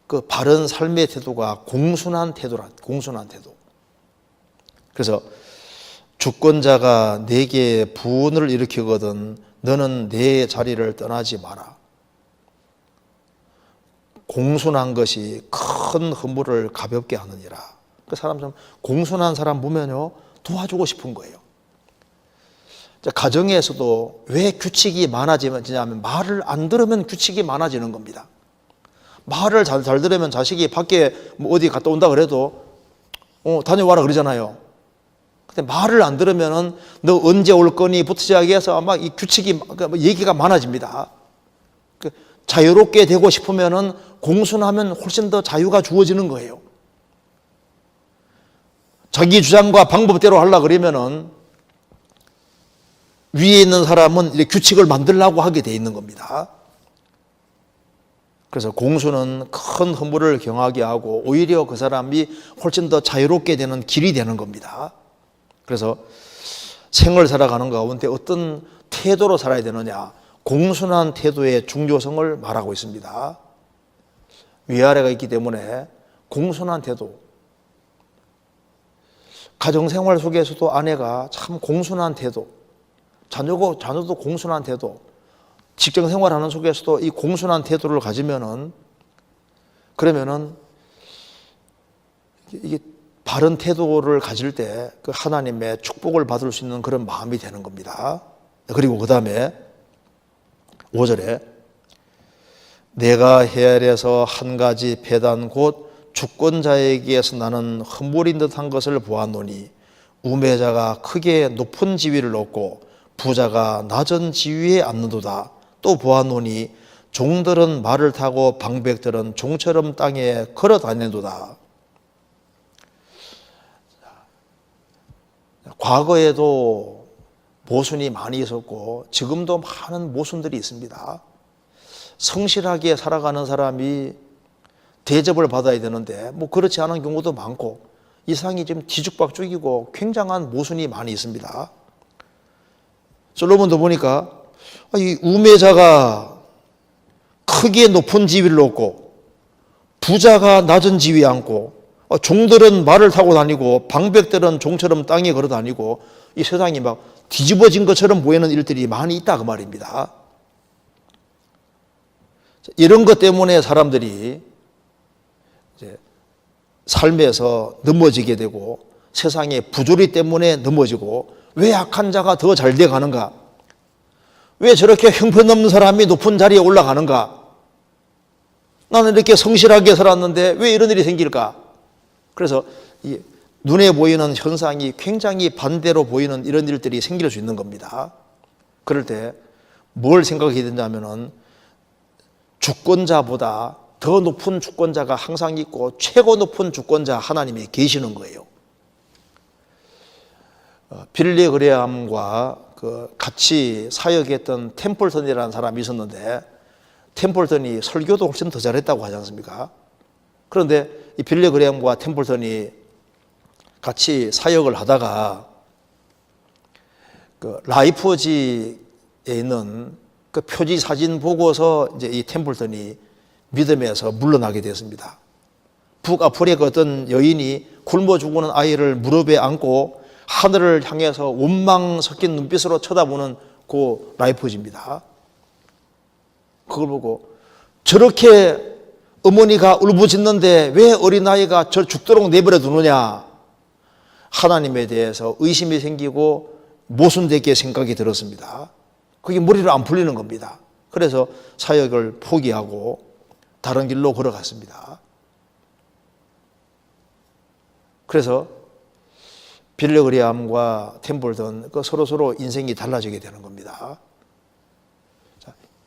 그 바른 삶의 태도가 공순한 태도라, 공순한 태도. 그래서 주권자가 내게 분을 일으키거든 너는 내 자리를 떠나지 마라. 공순한 것이 큰 허물을 가볍게 하느니라. 그 사람 좀 공순한 사람 보면요 도와주고 싶은 거예요. 가정에서도 왜 규칙이 많아지냐면 말을 안 들으면 규칙이 많아지는 겁니다. 말을 잘 들으면 자식이 밖에 뭐 어디 갔다 온다 그래도 다녀와라 그러잖아요. 근데 말을 안 들으면은 너 언제 올 거니부터 시작해서 막 이 규칙이 얘기가 많아집니다. 자유롭게 되고 싶으면은 공순하면 훨씬 더 자유가 주어지는 거예요. 자기 주장과 방법대로 하려고 그러면은 위에 있는 사람은 이렇게 규칙을 만들려고 하게 돼 있는 겁니다. 그래서 공수는 큰 허물을 경하게 하고 오히려 그 사람이 훨씬 더 자유롭게 되는 길이 되는 겁니다. 그래서 생을 살아가는 가운데 어떤 태도로 살아야 되느냐, 공순한 태도의 중요성을 말하고 있습니다. 위아래가 있기 때문에 공순한 태도, 가정생활 속에서도 아내가 참 공순한 태도, 자녀도 공순한 태도, 직장생활하는 속에서도 이 공순한 태도를 가지면은 그러면은 이게 바른 태도를 가질 때 그 하나님의 축복을 받을 수 있는 그런 마음이 되는 겁니다. 그리고 그 다음에 5절에 내가 헤아려서 한 가지 배단 곧 주권자에게서 나는 흠물인 듯한 것을 보았노니 우매자가 크게 높은 지위를 얻고 부자가 낮은 지위에 앉는도다. 또 보았노니 종들은 말을 타고 방백들은 종처럼 땅에 걸어 다니는도다. 과거에도 모순이 많이 있었고 지금도 많은 모순들이 있습니다. 성실하게 살아가는 사람이 대접을 받아야 되는데 뭐 그렇지 않은 경우도 많고 이 세상이 지금 뒤죽박죽이고 굉장한 모순이 많이 있습니다. 솔로몬도 보니까 이 우매자가 크게 높은 지위를 얻고 부자가 낮은 지위에 앉고 종들은 말을 타고 다니고 방백들은 종처럼 땅에 걸어 다니고 이 세상이 막 뒤집어진 것처럼 보이는 일들이 많이 있다 그 말입니다. 이런 것 때문에 사람들이 이제 삶에서 넘어지게 되고 세상의 부조리 때문에 넘어지고 왜 악한 자가 더 잘 돼 가는가? 왜 저렇게 형편없는 사람이 높은 자리에 올라가는가? 나는 이렇게 성실하게 살았는데 왜 이런 일이 생길까? 그래서 이 눈에 보이는 현상이 굉장히 반대로 보이는 이런 일들이 생길 수 있는 겁니다. 그럴 때 뭘 생각해야 되냐면은 주권자보다 더 높은 주권자가 항상 있고 최고 높은 주권자 하나님이 계시는 거예요. 빌리 그레함과 같이 사역했던 템플턴이라는 사람이 있었는데 템플턴이 설교도 훨씬 더 잘했다고 하지 않습니까? 그런데 이 빌리 그레함과 템플턴이 같이 사역을 하다가 라이프지에 있는 그 표지 사진 보고서 이제 이 템플턴이 믿음에서 물러나게 됐습니다. 북아프리카 어떤 여인이 굶어 죽는 아이를 무릎에 안고 하늘을 향해서 원망 섞인 눈빛으로 쳐다보는 그 라이프지입니다. 그걸 보고 저렇게 어머니가 울부짖는데 왜 어린아이가 저 죽도록 내버려 두느냐, 하나님에 대해서 의심이 생기고 모순되게 생각이 들었습니다. 그게 머리로 안 풀리는 겁니다. 그래서 사역을 포기하고 다른 길로 걸어갔습니다. 그래서 빌리 그레함과 템플턴 서로 인생이 달라지게 되는 겁니다.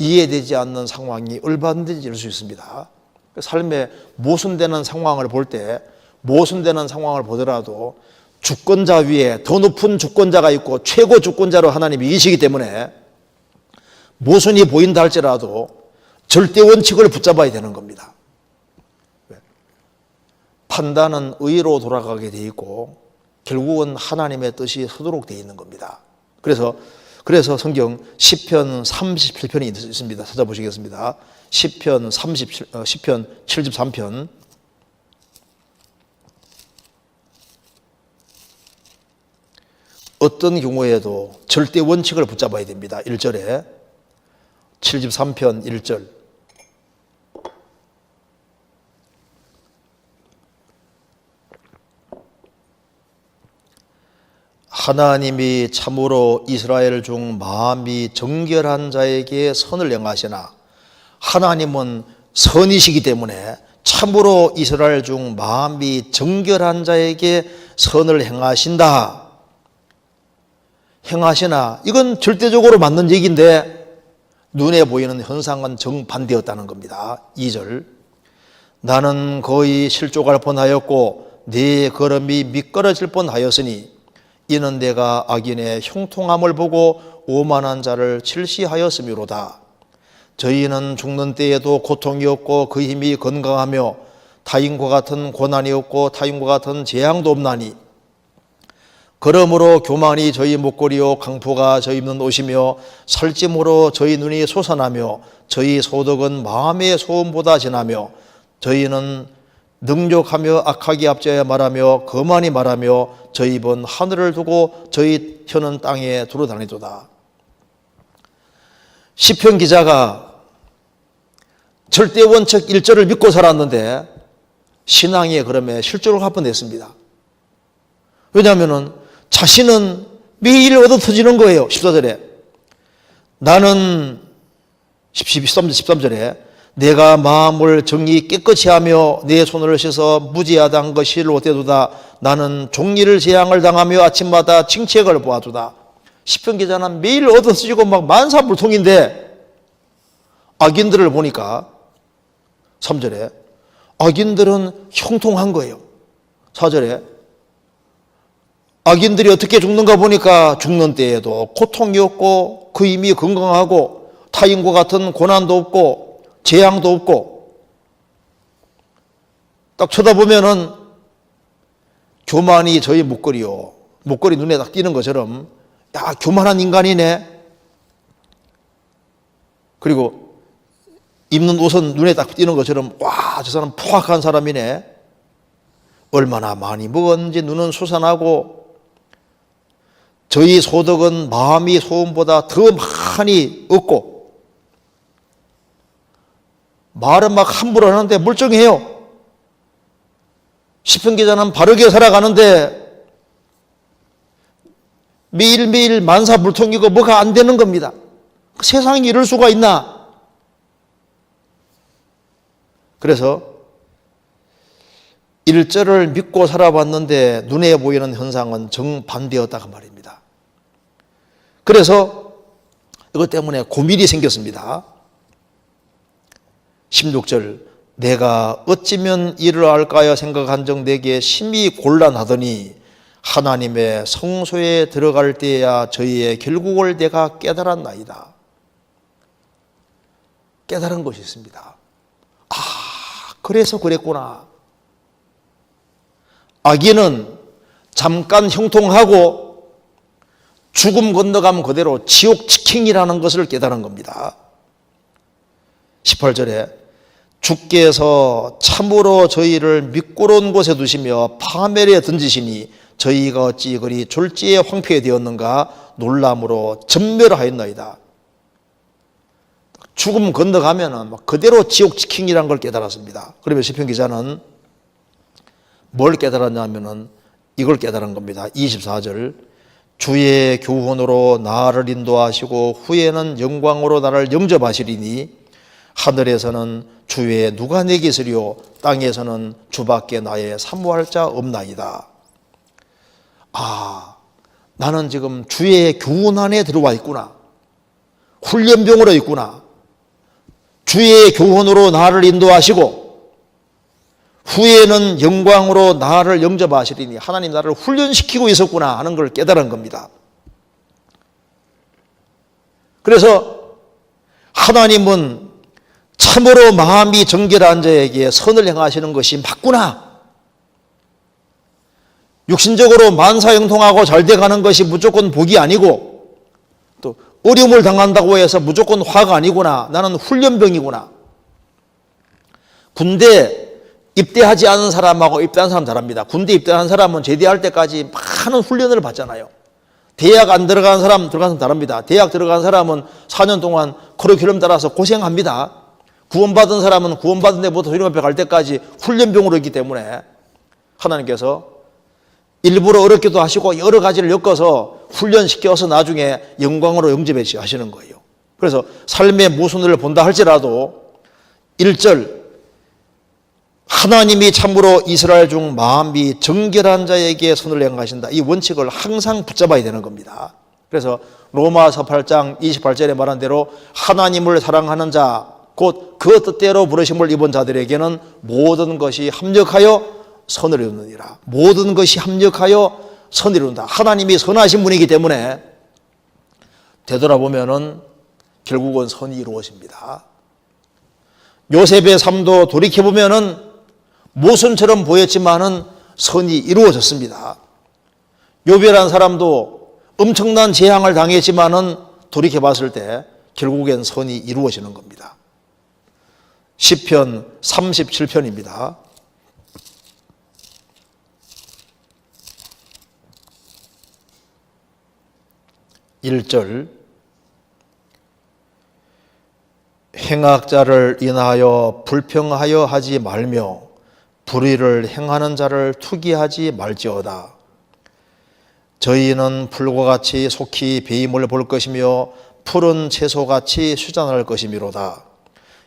이해되지 않는 상황이 얼마든지 일 수 있습니다. 삶에 모순되는 상황을 볼 때, 모순되는 상황을 보더라도 주권자 위에 더 높은 주권자가 있고 최고 주권자로 하나님이 계시기 때문에 모순이 보인다 할지라도 절대 원칙을 붙잡아야 되는 겁니다. 판단은 의로 돌아가게 돼 있고 결국은 하나님의 뜻이 서도록 돼 있는 겁니다. 그래서 성경 시편 37편이 있습니다. 찾아보시겠습니다. 시편 73편 어떤 경우에도 절대 원칙을 붙잡아야 됩니다. 1절에 73편 1절 하나님이 참으로 이스라엘 중 마음이 정결한 자에게 선을 행하시나 하나님은 선이시기 때문에 참으로 이스라엘 중 마음이 정결한 자에게 선을 행하신다. 행하시나 이건 절대적으로 맞는 얘기인데 눈에 보이는 현상은 정반대였다는 겁니다. 2절 나는 거의 실족할 뻔하였고 네 걸음이 미끄러질 뻔하였으니 이는 내가 악인의 형통함을 보고 오만한 자를 질시하였음이로다. 저희는 죽는 때에도 고통이 없고 그 힘이 건강하며 타인과 같은 고난이 없고 타인과 같은 재앙도 없나니 그러므로 교만이 저희 목걸이요 강포가 저희 입는 옷이며 살찜으로 저희 눈이 솟아나며 저희 소득은 마음의 소음보다 진하며 저희는 능욕하며 악하게 앞져야 말하며 거만히 말하며 저희 입은 하늘을 두고 저희 혀는 땅에 두루다니도다. 시편 기자가 절대 원칙 1절을 믿고 살았는데 신앙에 그러면 실족을 할 뻔했습니다. 왜냐하면 자신은 매일 얻어 터지는 거예요. 14절에 나는 13절에 내가 마음을 정리 깨끗이 하며 내 손을 씻어 무지하다한 것을 못해두다. 나는 종리를 재앙을 당하며 아침마다 칭책을 보아두다. 시편 기자는 매일 얻어 쓰시고 막 만사불통인데 악인들을 보니까 3절에 악인들은 형통한 거예요. 4절에 악인들이 어떻게 죽는가 보니까 죽는 때에도 고통이 없고 그 힘이 건강하고 타인과 같은 고난도 없고 재앙도 없고 딱 쳐다보면은 교만이 저희 목걸이요. 목걸이 눈에 딱 띄는 것처럼 야 교만한 인간이네. 그리고 입는 옷은 눈에 딱 띄는 것처럼 와, 저 사람 포악한 사람이네. 얼마나 많이 먹었는지 눈은 솟아나고 저희 소득은 마음이 소음보다 더 많이 없고 말은 막 함부로 하는데 멀쩡해요. 시편 기자는 바르게 살아가는데 매일매일 만사불통이고 뭐가 안 되는 겁니다. 세상에 이럴 수가 있나? 그래서 1절을 믿고 살아봤는데 눈에 보이는 현상은 정반대였다고 말입니다. 그래서 이것 때문에 고민이 생겼습니다. 16절 내가 어찌면 이를 알까요 생각한 적 내게 심히 곤란하더니 하나님의 성소에 들어갈 때야 저희의 결국을 내가 깨달았나이다. 깨달은 것이 있습니다. 아, 그래서 그랬구나. 악인은 잠깐 형통하고 죽음 건너가면 그대로 지옥 직행이라는 것을 깨달은 겁니다. 18절에 주께서 참으로 저희를 미끄러운 곳에 두시며 파멸에 던지시니 저희가 어찌 그리 졸지에 황폐되었는가 놀람으로 전멸하였나이다. 죽음 건너가면은 그대로 지옥 직행이라는 걸 깨달았습니다. 그러면 시편 기자는 뭘 깨달았냐면은 이걸 깨달은 겁니다. 24절 주의 교훈으로 나를 인도하시고 후에는 영광으로 나를 영접하시리니 하늘에서는 주의 누가 내 깃으리요 땅에서는 주밖에 나의 사모할 자 없나이다. 아, 나는 지금 주의 교훈 안에 들어와 있구나. 훈련병으로 있구나. 주의 교훈으로 나를 인도하시고 후에는 영광으로 나를 영접하시리니 하나님 나를 훈련시키고 있었구나 하는 걸 깨달은 겁니다. 그래서 하나님은 참으로 마음이 정결한 자에게 선을 행하시는 것이 맞구나. 육신적으로 만사형통하고 잘 돼가는 것이 무조건 복이 아니고 또 어려움을 당한다고 해서 무조건 화가 아니구나. 나는 훈련병이구나. 군대 입대하지 않은 사람하고 입대한 사람 다릅니다. 군대 입대한 사람은 제대할 때까지 많은 훈련을 받잖아요. 대학 안 들어간 사람 다릅니다. 대학 들어간 사람은 4년 동안 커리큘럼 따라서 고생합니다. 구원받은 사람은 구원받은 데부터 주님 앞에 갈 때까지 훈련병으로 있기 때문에 하나님께서 일부러 어렵기도 하시고 여러 가지를 엮어서 훈련시켜서 나중에 영광으로 영접해 하시는 거예요. 그래서 삶의 모순을 본다 할지라도 1절 하나님이 참으로 이스라엘 중 마음이 정결한 자에게 선을 행하신다. 이 원칙을 항상 붙잡아야 되는 겁니다. 그래서 로마서 8장 28절에 말한 대로 하나님을 사랑하는 자 곧 그 뜻대로 부르심을 입은 자들에게는 모든 것이 합력하여 선을 이루느니라. 모든 것이 합력하여 선을 이룬다. 하나님이 선하신 분이기 때문에 되돌아보면은 결국은 선이 이루어집니다. 요셉의 삶도 돌이켜보면은 모순처럼 보였지만은 선이 이루어졌습니다. 욥이라는 사람도 엄청난 재앙을 당했지만은 돌이켜봤을 때 결국엔 선이 이루어지는 겁니다. 시편 37편입니다. 1절 행악자를 인하여 불평하여 하지 말며 불의를 행하는 자를 투기하지 말지어다. 저희는 풀과 같이 속히 배임을 볼 것이며 푸른 채소같이 수잔할 것이미로다.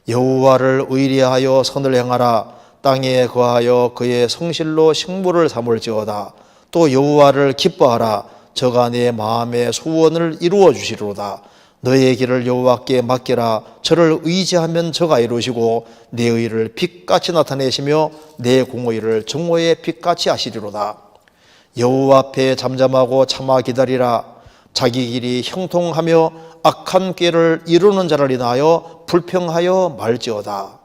여호와를 의리하여 선을 행하라. 땅에 거하여 그의 성실로 식물을 삼을지어다. 또 여호와를 기뻐하라. 저가 내 마음의 소원을 이루어 주시리로다. 너의 길을 여호와께 맡기라. 저를 의지하면 저가 이루시고 내 의를 빛같이 나타내시며 내 공의를 정오의 빛같이 하시리로다. 여호와 앞에 잠잠하고 참아 기다리라. 자기 길이 형통하며 악한 꾀를 이루는 자를 인하여 불평하여 말지어다.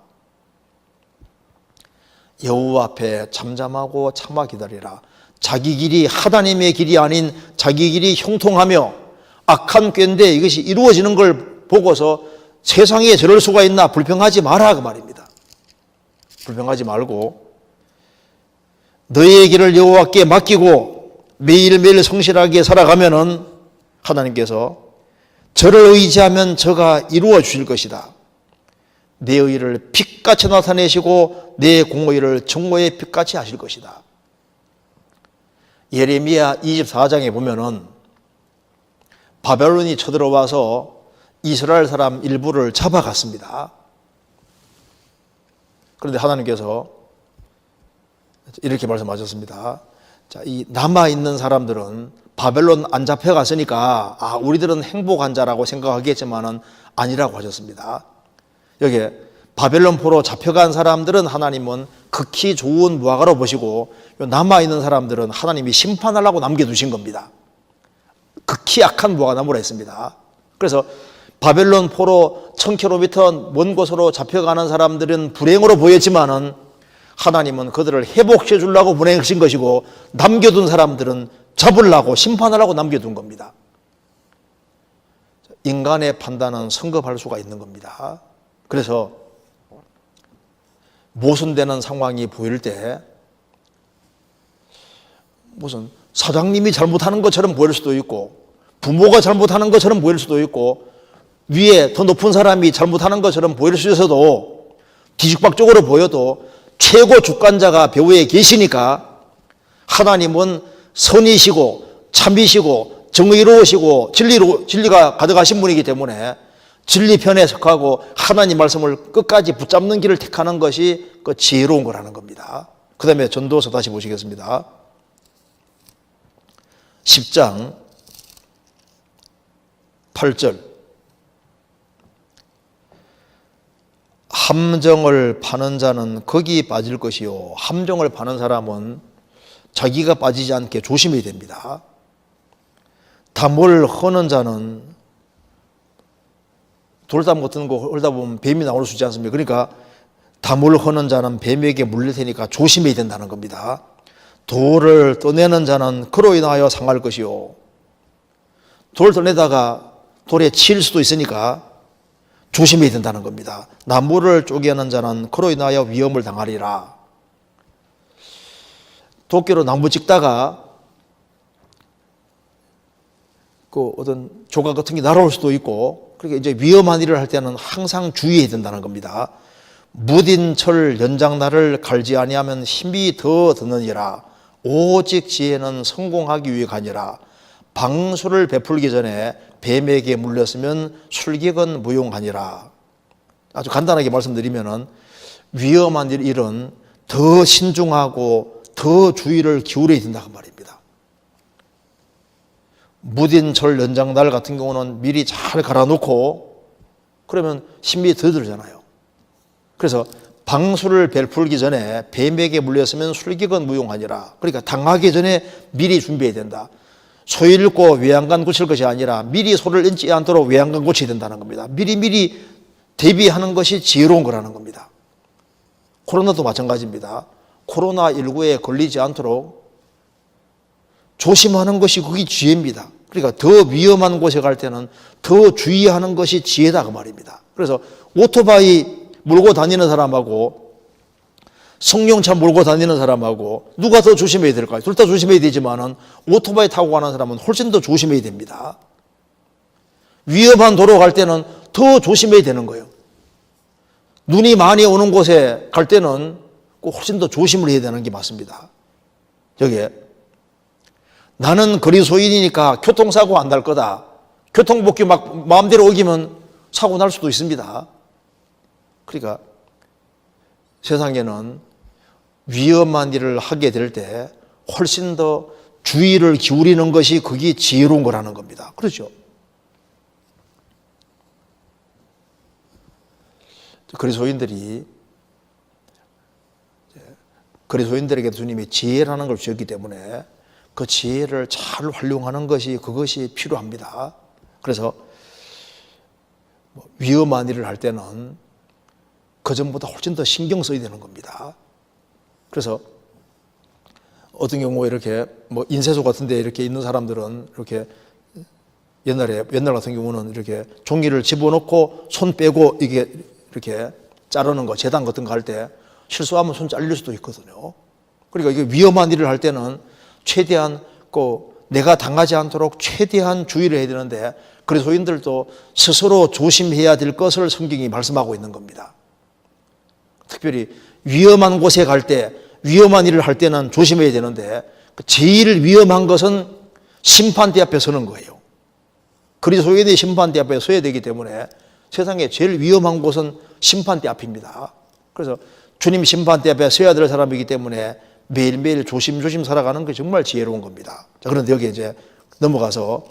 여호와 앞에 잠잠하고 참아 기다리라. 자기 길이 하나님의 길이 아닌 자기 길이 형통하며 악한 꾀인데 이것이 이루어지는 걸 보고서 세상에 저럴 수가 있나 불평하지 마라 그 말입니다. 불평하지 말고 너의 길을 여호와께 맡기고 매일매일 성실하게 살아가면은 하나님께서 저를 의지하면 저가 이루어 주실 것이다. 내 의를 빛같이 나타내시고 내 공의를 정오의 빛같이 하실 것이다. 예레미야 24장에 보면은 바벨론이 쳐들어와서 이스라엘 사람 일부를 잡아갔습니다. 그런데 하나님께서 이렇게 말씀하셨습니다. 자, 이 남아있는 사람들은 바벨론 안 잡혀갔으니까 우리들은 행복한 자라고 생각하겠지만은 아니라고 하셨습니다. 여기에 바벨론 포로 잡혀간 사람들은 하나님은 극히 좋은 무화과로 보시고 남아있는 사람들은 하나님이 심판하려고 남겨두신 겁니다. 극히 악한 무화과나무라 했습니다. 그래서 바벨론 포로 1000km 먼 곳으로 잡혀가는 사람들은 불행으로 보였지만은 하나님은 그들을 회복해 주려고 보내신 것이고 남겨둔 사람들은 잡으려고 심판하려고 남겨둔 겁니다. 인간의 판단은 성급할 수가 있는 겁니다. 그래서 모순되는 상황이 보일 때 무슨 사장님이 잘못하는 것처럼 보일 수도 있고 부모가 잘못하는 것처럼 보일 수도 있고 위에 더 높은 사람이 잘못하는 것처럼 보일 수 있어도 뒤죽박죽으로 보여도 최고 주관자가 배후에 계시니까 하나님은 선이시고 참이시고 정의로우시고 진리가 가득하신 분이기 때문에 진리 편에 속하고 하나님 말씀을 끝까지 붙잡는 길을 택하는 것이 그 지혜로운 거라는 겁니다. 그 다음에 전도서 다시 보시겠습니다. 10장 8절 함정을 파는 자는 거기 빠질 것이요. 함정을 파는 사람은 자기가 빠지지 않게 조심해야 됩니다. 담을 허는 자는 돌담 같은 거 헐다 보면 뱀이 나올 수 있지 않습니까? 그러니까 담을 허는 자는 뱀에게 물릴 테니까 조심해야 된다는 겁니다. 돌을 떠내는 자는 그로 인하여 상할 것이요. 돌을 떠내다가 돌에 치일 수도 있으니까 조심해야 된다는 겁니다. 나무를 쪼개는 자는 그로 인하여 위험을 당하리라. 도끼로 나무 찍다가 그 어떤 조각 같은 게 날아올 수도 있고, 그러니까 이제 위험한 일을 할 때는 항상 주의해야 된다는 겁니다. 무딘 철 연장날을 갈지 아니하면 힘이 더 드느니라. 오직 지혜는 성공하기 위해 가니라. 방수를 베풀기 전에 뱀에게 물렸으면 술객은 무용하니라. 아주 간단하게 말씀드리면은 위험한 일은 더 신중하고 더 주의를 기울여야 된다고 말입니다. 무딘 철 연장날 같은 경우는 미리 잘 갈아놓고 그러면 힘이 더 들잖아요. 그래서 방수를 베풀기 전에 뱀에게 물렸으면 술객은 무용하니라. 그러니까 당하기 전에 미리 준비해야 된다. 소 잃고 외양간 고칠 것이 아니라 미리 소를 잃지 않도록 외양간 고쳐야 된다는 겁니다. 미리 대비하는 것이 지혜로운 거라는 겁니다. 코로나도 마찬가지입니다. 코로나19에 걸리지 않도록 조심하는 것이 그게 지혜입니다. 그러니까 더 위험한 곳에 갈 때는 더 주의하는 것이 지혜다 그 말입니다. 그래서 오토바이 몰고 다니는 사람하고 승용차 몰고 다니는 사람하고 누가 더 조심해야 될까요? 둘 다 조심해야 되지만은 오토바이 타고 가는 사람은 훨씬 더 조심해야 됩니다. 위험한 도로 갈 때는 더 조심해야 되는 거예요. 눈이 많이 오는 곳에 갈 때는 훨씬 더 조심을 해야 되는 게 맞습니다. 여기에 나는 그리스도인이니까 교통사고 안 날 거다. 교통복귀 막 마음대로 어기면 사고 날 수도 있습니다. 그러니까 세상에는 위험한 일을 하게 될 때 훨씬 더 주의를 기울이는 것이 그게 지혜로운 거라는 겁니다. 그렇죠? 그리스도인들에게 주님이 지혜라는 걸 주셨기 때문에 그 지혜를 잘 활용하는 그것이 필요합니다. 그래서 위험한 일을 할 때는 그전보다 훨씬 더 신경 써야 되는 겁니다. 그래서 어떤 경우에 이렇게 인쇄소 같은 데 이렇게 있는 사람들은 이렇게 옛날 같은 경우는 이렇게 종이를 집어넣고 손 빼고 이렇게 자르는 거, 재단 같은 거 할 때 실수하면 손 잘릴 수도 있거든요. 그러니까 이게 위험한 일을 할 때는 최대한 내가 당하지 않도록 최대한 주의를 해야 되는데 그리스도인들도 스스로 조심해야 될 것을 성경이 말씀하고 있는 겁니다. 특별히 위험한 곳에 갈 때, 위험한 일을 할 때는 조심해야 되는데 제일 위험한 것은 심판대 앞에 서는 거예요. 그리스도인의 심판대 앞에 서야 되기 때문에 세상에 제일 위험한 곳은 심판대 앞입니다. 그래서 주님 심판대 앞에 서야 될 사람이기 때문에 매일매일 조심조심 살아가는 게 정말 지혜로운 겁니다. 자, 그런데 여기 이제 넘어가서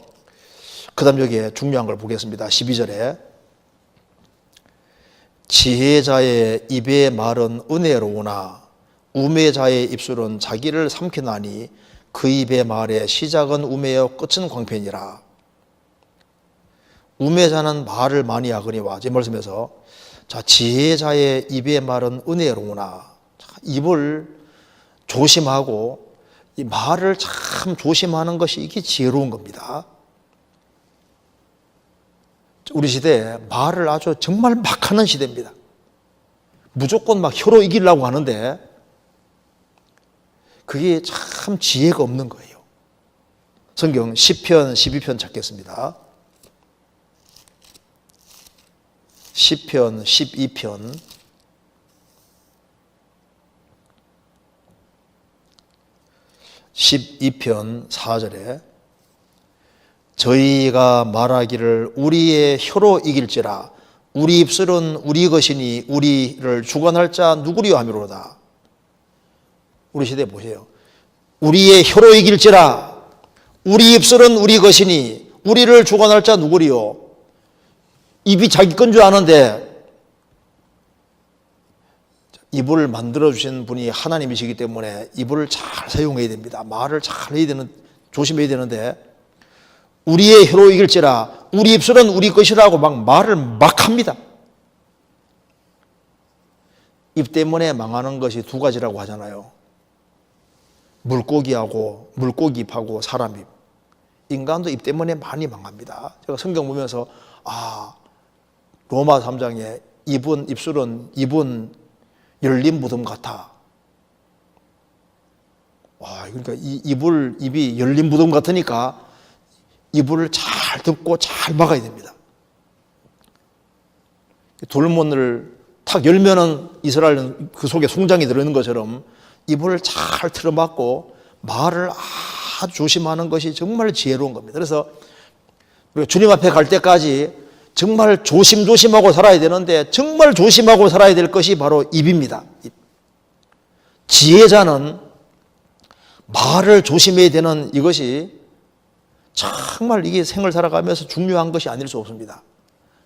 그 다음 여기에 중요한 걸 보겠습니다. 12절에 지혜자의 입의 말은 은혜로우나 우매자의 입술은 자기를 삼키나니 그 입의 말의 시작은 우매여 끝은 광편이라. 우매자는 말을 많이 하거니와 제 말씀에서 자 지혜자의 입의 말은 은혜로우나 입을 조심하고 이 말을 참 조심하는 것이 이게 지혜로운 겁니다. 우리 시대에 말을 아주 정말 막 하는 시대입니다. 무조건 막 혀로 이기려고 하는데 그게 참 지혜가 없는 거예요. 성경 시편 12편 찾겠습니다. 시편 12편 12편 4절에 저희가 말하기를 우리의 혀로 이길지라 우리 입술은 우리 것이니 우리를 주관할 자 누구리요 하미로다. 우리 시대 보세요. 우리의 혀로 이길지라 우리 입술은 우리 것이니 우리를 주관할 자 누구리요. 입이 자기 건 줄 아는데 입을 만들어 주신 분이 하나님이시기 때문에 입을 잘 사용해야 됩니다. 말을 잘 해야 되는, 조심해야 되는데, 우리의 혀로 이길지라 우리 입술은 우리 것이라고 막 말을 막 합니다. 입 때문에 망하는 것이 두 가지라고 하잖아요. 물고기 입하고 사람 입. 인간도 입 때문에 많이 망합니다. 제가 성경 보면서 로마 3장에 입술은 열린 무덤 같아. 그러니까 입이 열린 무덤 같으니까 입을 잘 덮고 잘 막아야 됩니다. 돌문을 탁 열면은 이스라엘은 그 속에 송장이 들어있는 것처럼 입을 잘 틀어막고 말을 아주 조심하는 것이 정말 지혜로운 겁니다. 그래서 우리가 주님 앞에 갈 때까지 정말 조심조심하고 살아야 되는데, 정말 조심하고 살아야 될 것이 바로 입입니다. 지혜자는 말을 조심해야 되는 이것이 정말 이게 생을 살아가면서 중요한 것이 아닐 수 없습니다.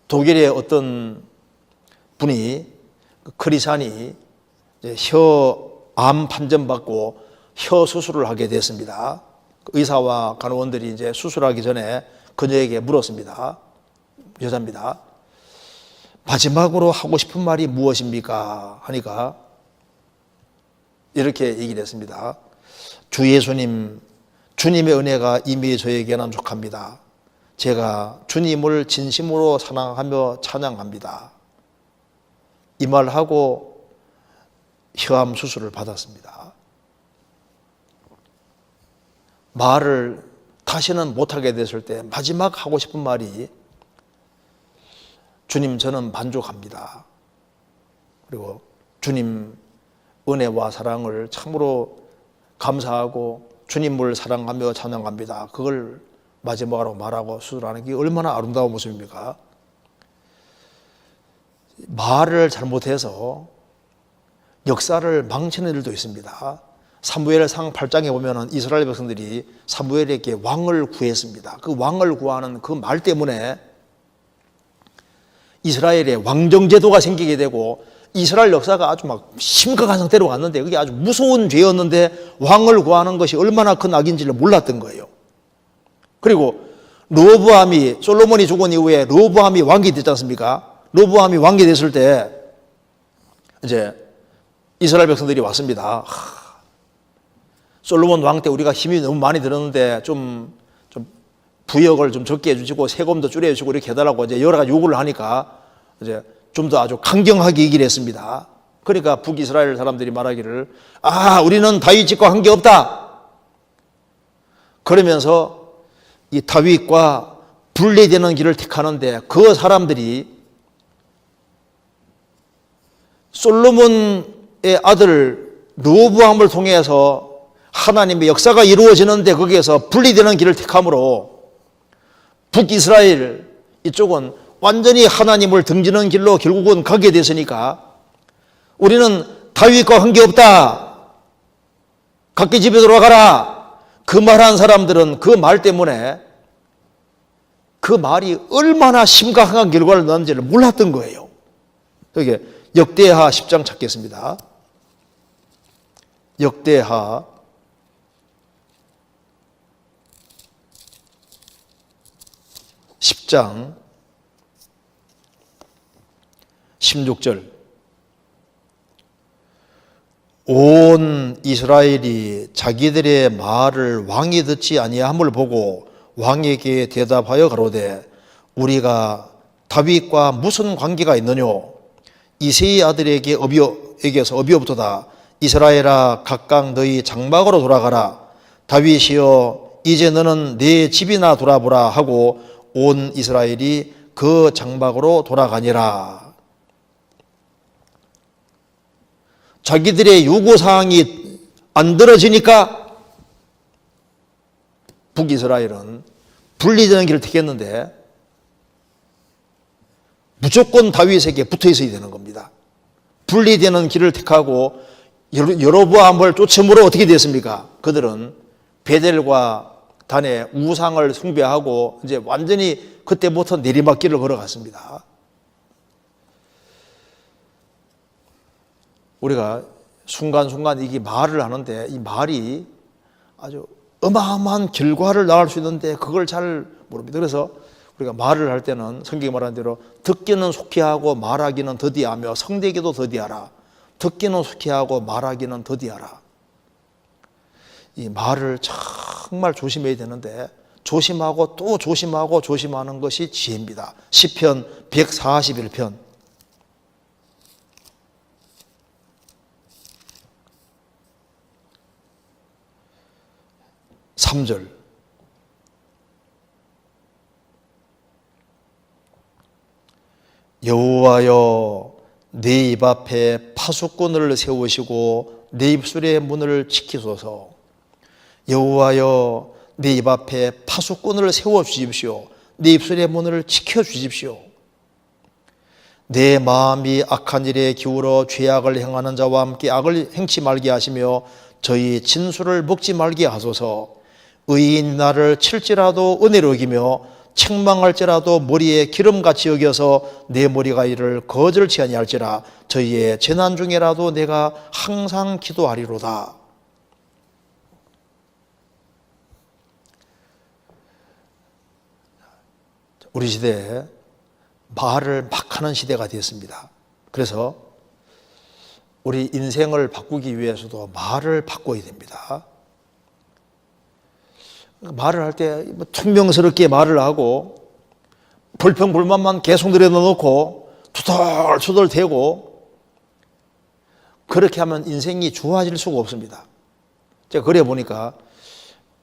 독일의 어떤 분이, 크리산이 혀암 판정받고 혀 수술을 하게 됐습니다. 의사와 간호원들이 이제 수술하기 전에 그녀에게 물었습니다. 여자입니다. 마지막으로 하고 싶은 말이 무엇입니까? 하니까 이렇게 얘기를 했습니다. 주 예수님, 주님의 은혜가 이미 저에게 난족합니다. 제가 주님을 진심으로 사랑하며 찬양합니다. 이 말하고 혀암 수술을 받았습니다. 말을 다시는 못하게 됐을 때 마지막 하고 싶은 말이 주님, 저는 만족합니다. 그리고 주님 은혜와 사랑을 참으로 감사하고 주님을 사랑하며 찬양합니다. 그걸 마지막으로 말하고 수술하는 게 얼마나 아름다운 모습입니까? 말을 잘못해서 역사를 망치는 일도 있습니다. 사무엘상 8장에 보면 이스라엘 백성들이 사무엘에게 왕을 구했습니다. 그 왕을 구하는 그 말 때문에 이스라엘의 왕정제도가 생기게 되고 이스라엘 역사가 아주 막 심각한 상태로 갔는데, 그게 아주 무서운 죄였는데 왕을 구하는 것이 얼마나 큰 악인지를 몰랐던 거예요. 그리고 르호보암이, 솔로몬이 죽은 이후에 르호보암이 왕이 됐지 않습니까? 르호보암이 왕이 됐을 때 이제 이스라엘 백성들이 왔습니다. 솔로몬 왕 때 우리가 힘이 너무 많이 들었는데 좀 부역을 좀 적게 해주시고 세금도 줄여주시고 이렇게 해달라고 이제 여러 가지 요구를 하니까 이제 좀 더 아주 강경하게 얘기를 했습니다. 그러니까 북이스라엘 사람들이 말하기를, 우리는 다윗 집과 관계없다. 그러면서 이 다윗과 분리되는 길을 택하는데, 그 사람들이 솔로몬의 아들 르호보암을 통해서 하나님의 역사가 이루어지는데 거기에서 분리되는 길을 택함으로 북이스라엘 이쪽은 완전히 하나님을 등지는 길로 결국은 가게 됐으니까 우리는 다윗과 관계없다. 각기 집에 돌아가라. 그 말한 사람들은 그 말 때문에 그 말이 얼마나 심각한 결과를 낳는지를 몰랐던 거예요. 여기 역대하 10장 찾겠습니다. 역대하 10장 16절. 온 이스라엘이 자기들의 말을 왕이 듣지 아니함을 보고 왕에게 대답하여 가로되, 우리가 다윗과 무슨 관계가 있느뇨? 이새의 아들에게서 어비옵도다. 이스라엘아, 각각 너희 장막으로 돌아가라. 다윗이여, 이제 너는 네 집이나 돌아보라 하고 온 이스라엘이 그 장막으로 돌아가니라. 자기들의 요구사항이 안 들어지니까 북이스라엘은 분리되는 길을 택했는데 무조건 다윗에게 붙어 있어야 되는 겁니다. 분리되는 길을 택하고 여로보암을 쫓음으로 어떻게 됐습니까? 그들은 베델과 단에 우상을 숭배하고 이제 완전히 그때부터 내리막길을 걸어갔습니다. 우리가 순간순간 이게 말을 하는데 이 말이 아주 어마어마한 결과를 낳을 수 있는데 그걸 잘 모릅니다. 그래서 우리가 말을 할 때는 성경이 말하는 대로 듣기는 속히 하고 말하기는 더디하며 성되기도 더디하라. 듣기는 속히 하고 말하기는 더디하라. 이 말을 정말 조심해야 되는데 조심하고 또 조심하고 조심하는 것이 지혜입니다. 시편 141편 3절 여호와여 내 입 앞에 파수꾼을 세우시고 내 입술의 문을 지키소서. 여호와여 내 입 앞에 파수꾼을 세워주십시오. 내 입술의 문을 지켜주십시오. 내 마음이 악한 일에 기울어 죄악을 행하는 자와 함께 악을 행치 말게 하시며 저희 진술을 먹지 말게 하소서. 의인 나를 칠지라도 은혜로 여기며 책망할지라도 머리에 기름같이 여겨서 내 머리가 이를 거절치 아니할지라. 저희의 재난 중에라도 내가 항상 기도하리로다. 우리 시대에 말을 막 하는 시대가 되었습니다. 그래서 우리 인생을 바꾸기 위해서도 말을 바꿔야 됩니다. 말을 할 때 퉁명스럽게 말을 하고 불평불만만 계속 내려놓고 투덜투덜 대고 그렇게 하면 인생이 좋아질 수가 없습니다. 제가 그래 보니까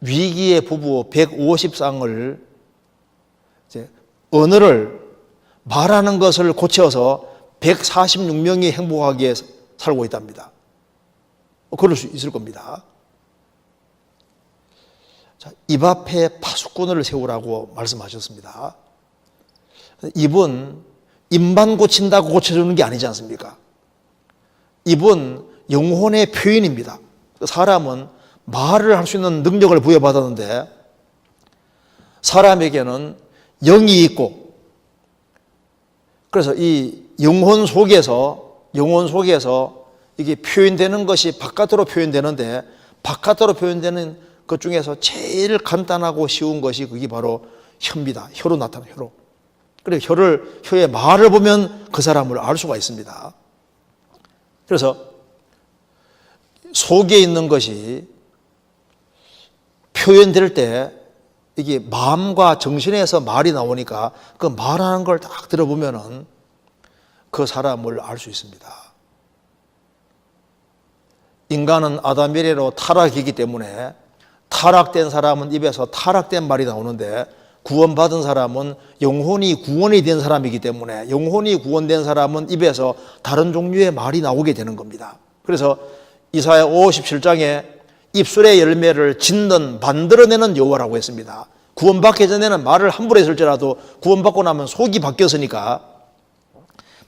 위기의 부부 150쌍을 언어를 말하는 것을 고쳐서 146명이 행복하게 살고 있답니다. 그럴 수 있을 겁니다. 자, 입 앞에 파수꾼을 세우라고 말씀하셨습니다. 입은 입만 고친다고 고쳐주는 게 아니지 않습니까? 입은 영혼의 표현입니다. 사람은 말을 할 수 있는 능력을 부여받았는데 사람에게는 영이 있고 그래서 이 영혼 속에서 이게 표현되는 것이 바깥으로 표현되는데 바깥으로 표현되는 그 중에서 제일 간단하고 쉬운 것이 그게 바로 혀입니다. 혀로 나타나요. 혀로. 그래 혀의 말을 보면 그 사람을 알 수가 있습니다. 그래서 속에 있는 것이 표현될 때 이게 마음과 정신에서 말이 나오니까 그 말하는 걸 딱 들어보면은 그 사람을 알 수 있습니다. 인간은 아담 이래로 타락이기 때문에 타락된 사람은 입에서 타락된 말이 나오는데 구원받은 사람은 영혼이 구원이 된 사람이기 때문에 영혼이 구원된 사람은 입에서 다른 종류의 말이 나오게 되는 겁니다. 그래서 이사야 57장에 입술의 열매를 짓는 만들어내는 여호와라고 했습니다. 구원받기 전에는 말을 함부로 했을지라도 구원받고 나면 속이 바뀌었으니까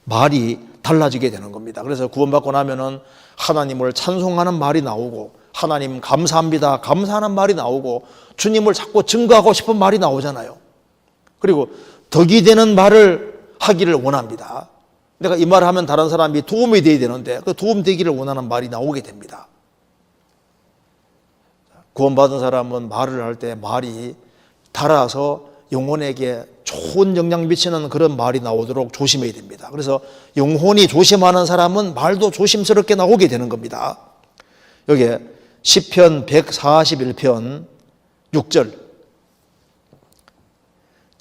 말이 달라지게 되는 겁니다. 그래서 구원받고 나면은 하나님을 찬송하는 말이 나오고 하나님 감사합니다 감사하는 말이 나오고 주님을 자꾸 증거하고 싶은 말이 나오잖아요. 그리고 덕이 되는 말을 하기를 원합니다. 내가 이 말을 하면 다른 사람이 도움이 되어야 되는데 그 도움 되기를 원하는 말이 나오게 됩니다. 구원받은 사람은 말을 할 때 말이 달아서 영혼에게 좋은 영향 미치는 그런 말이 나오도록 조심해야 됩니다. 그래서 영혼이 조심하는 사람은 말도 조심스럽게 나오게 되는 겁니다. 여기에 시편 141편 6절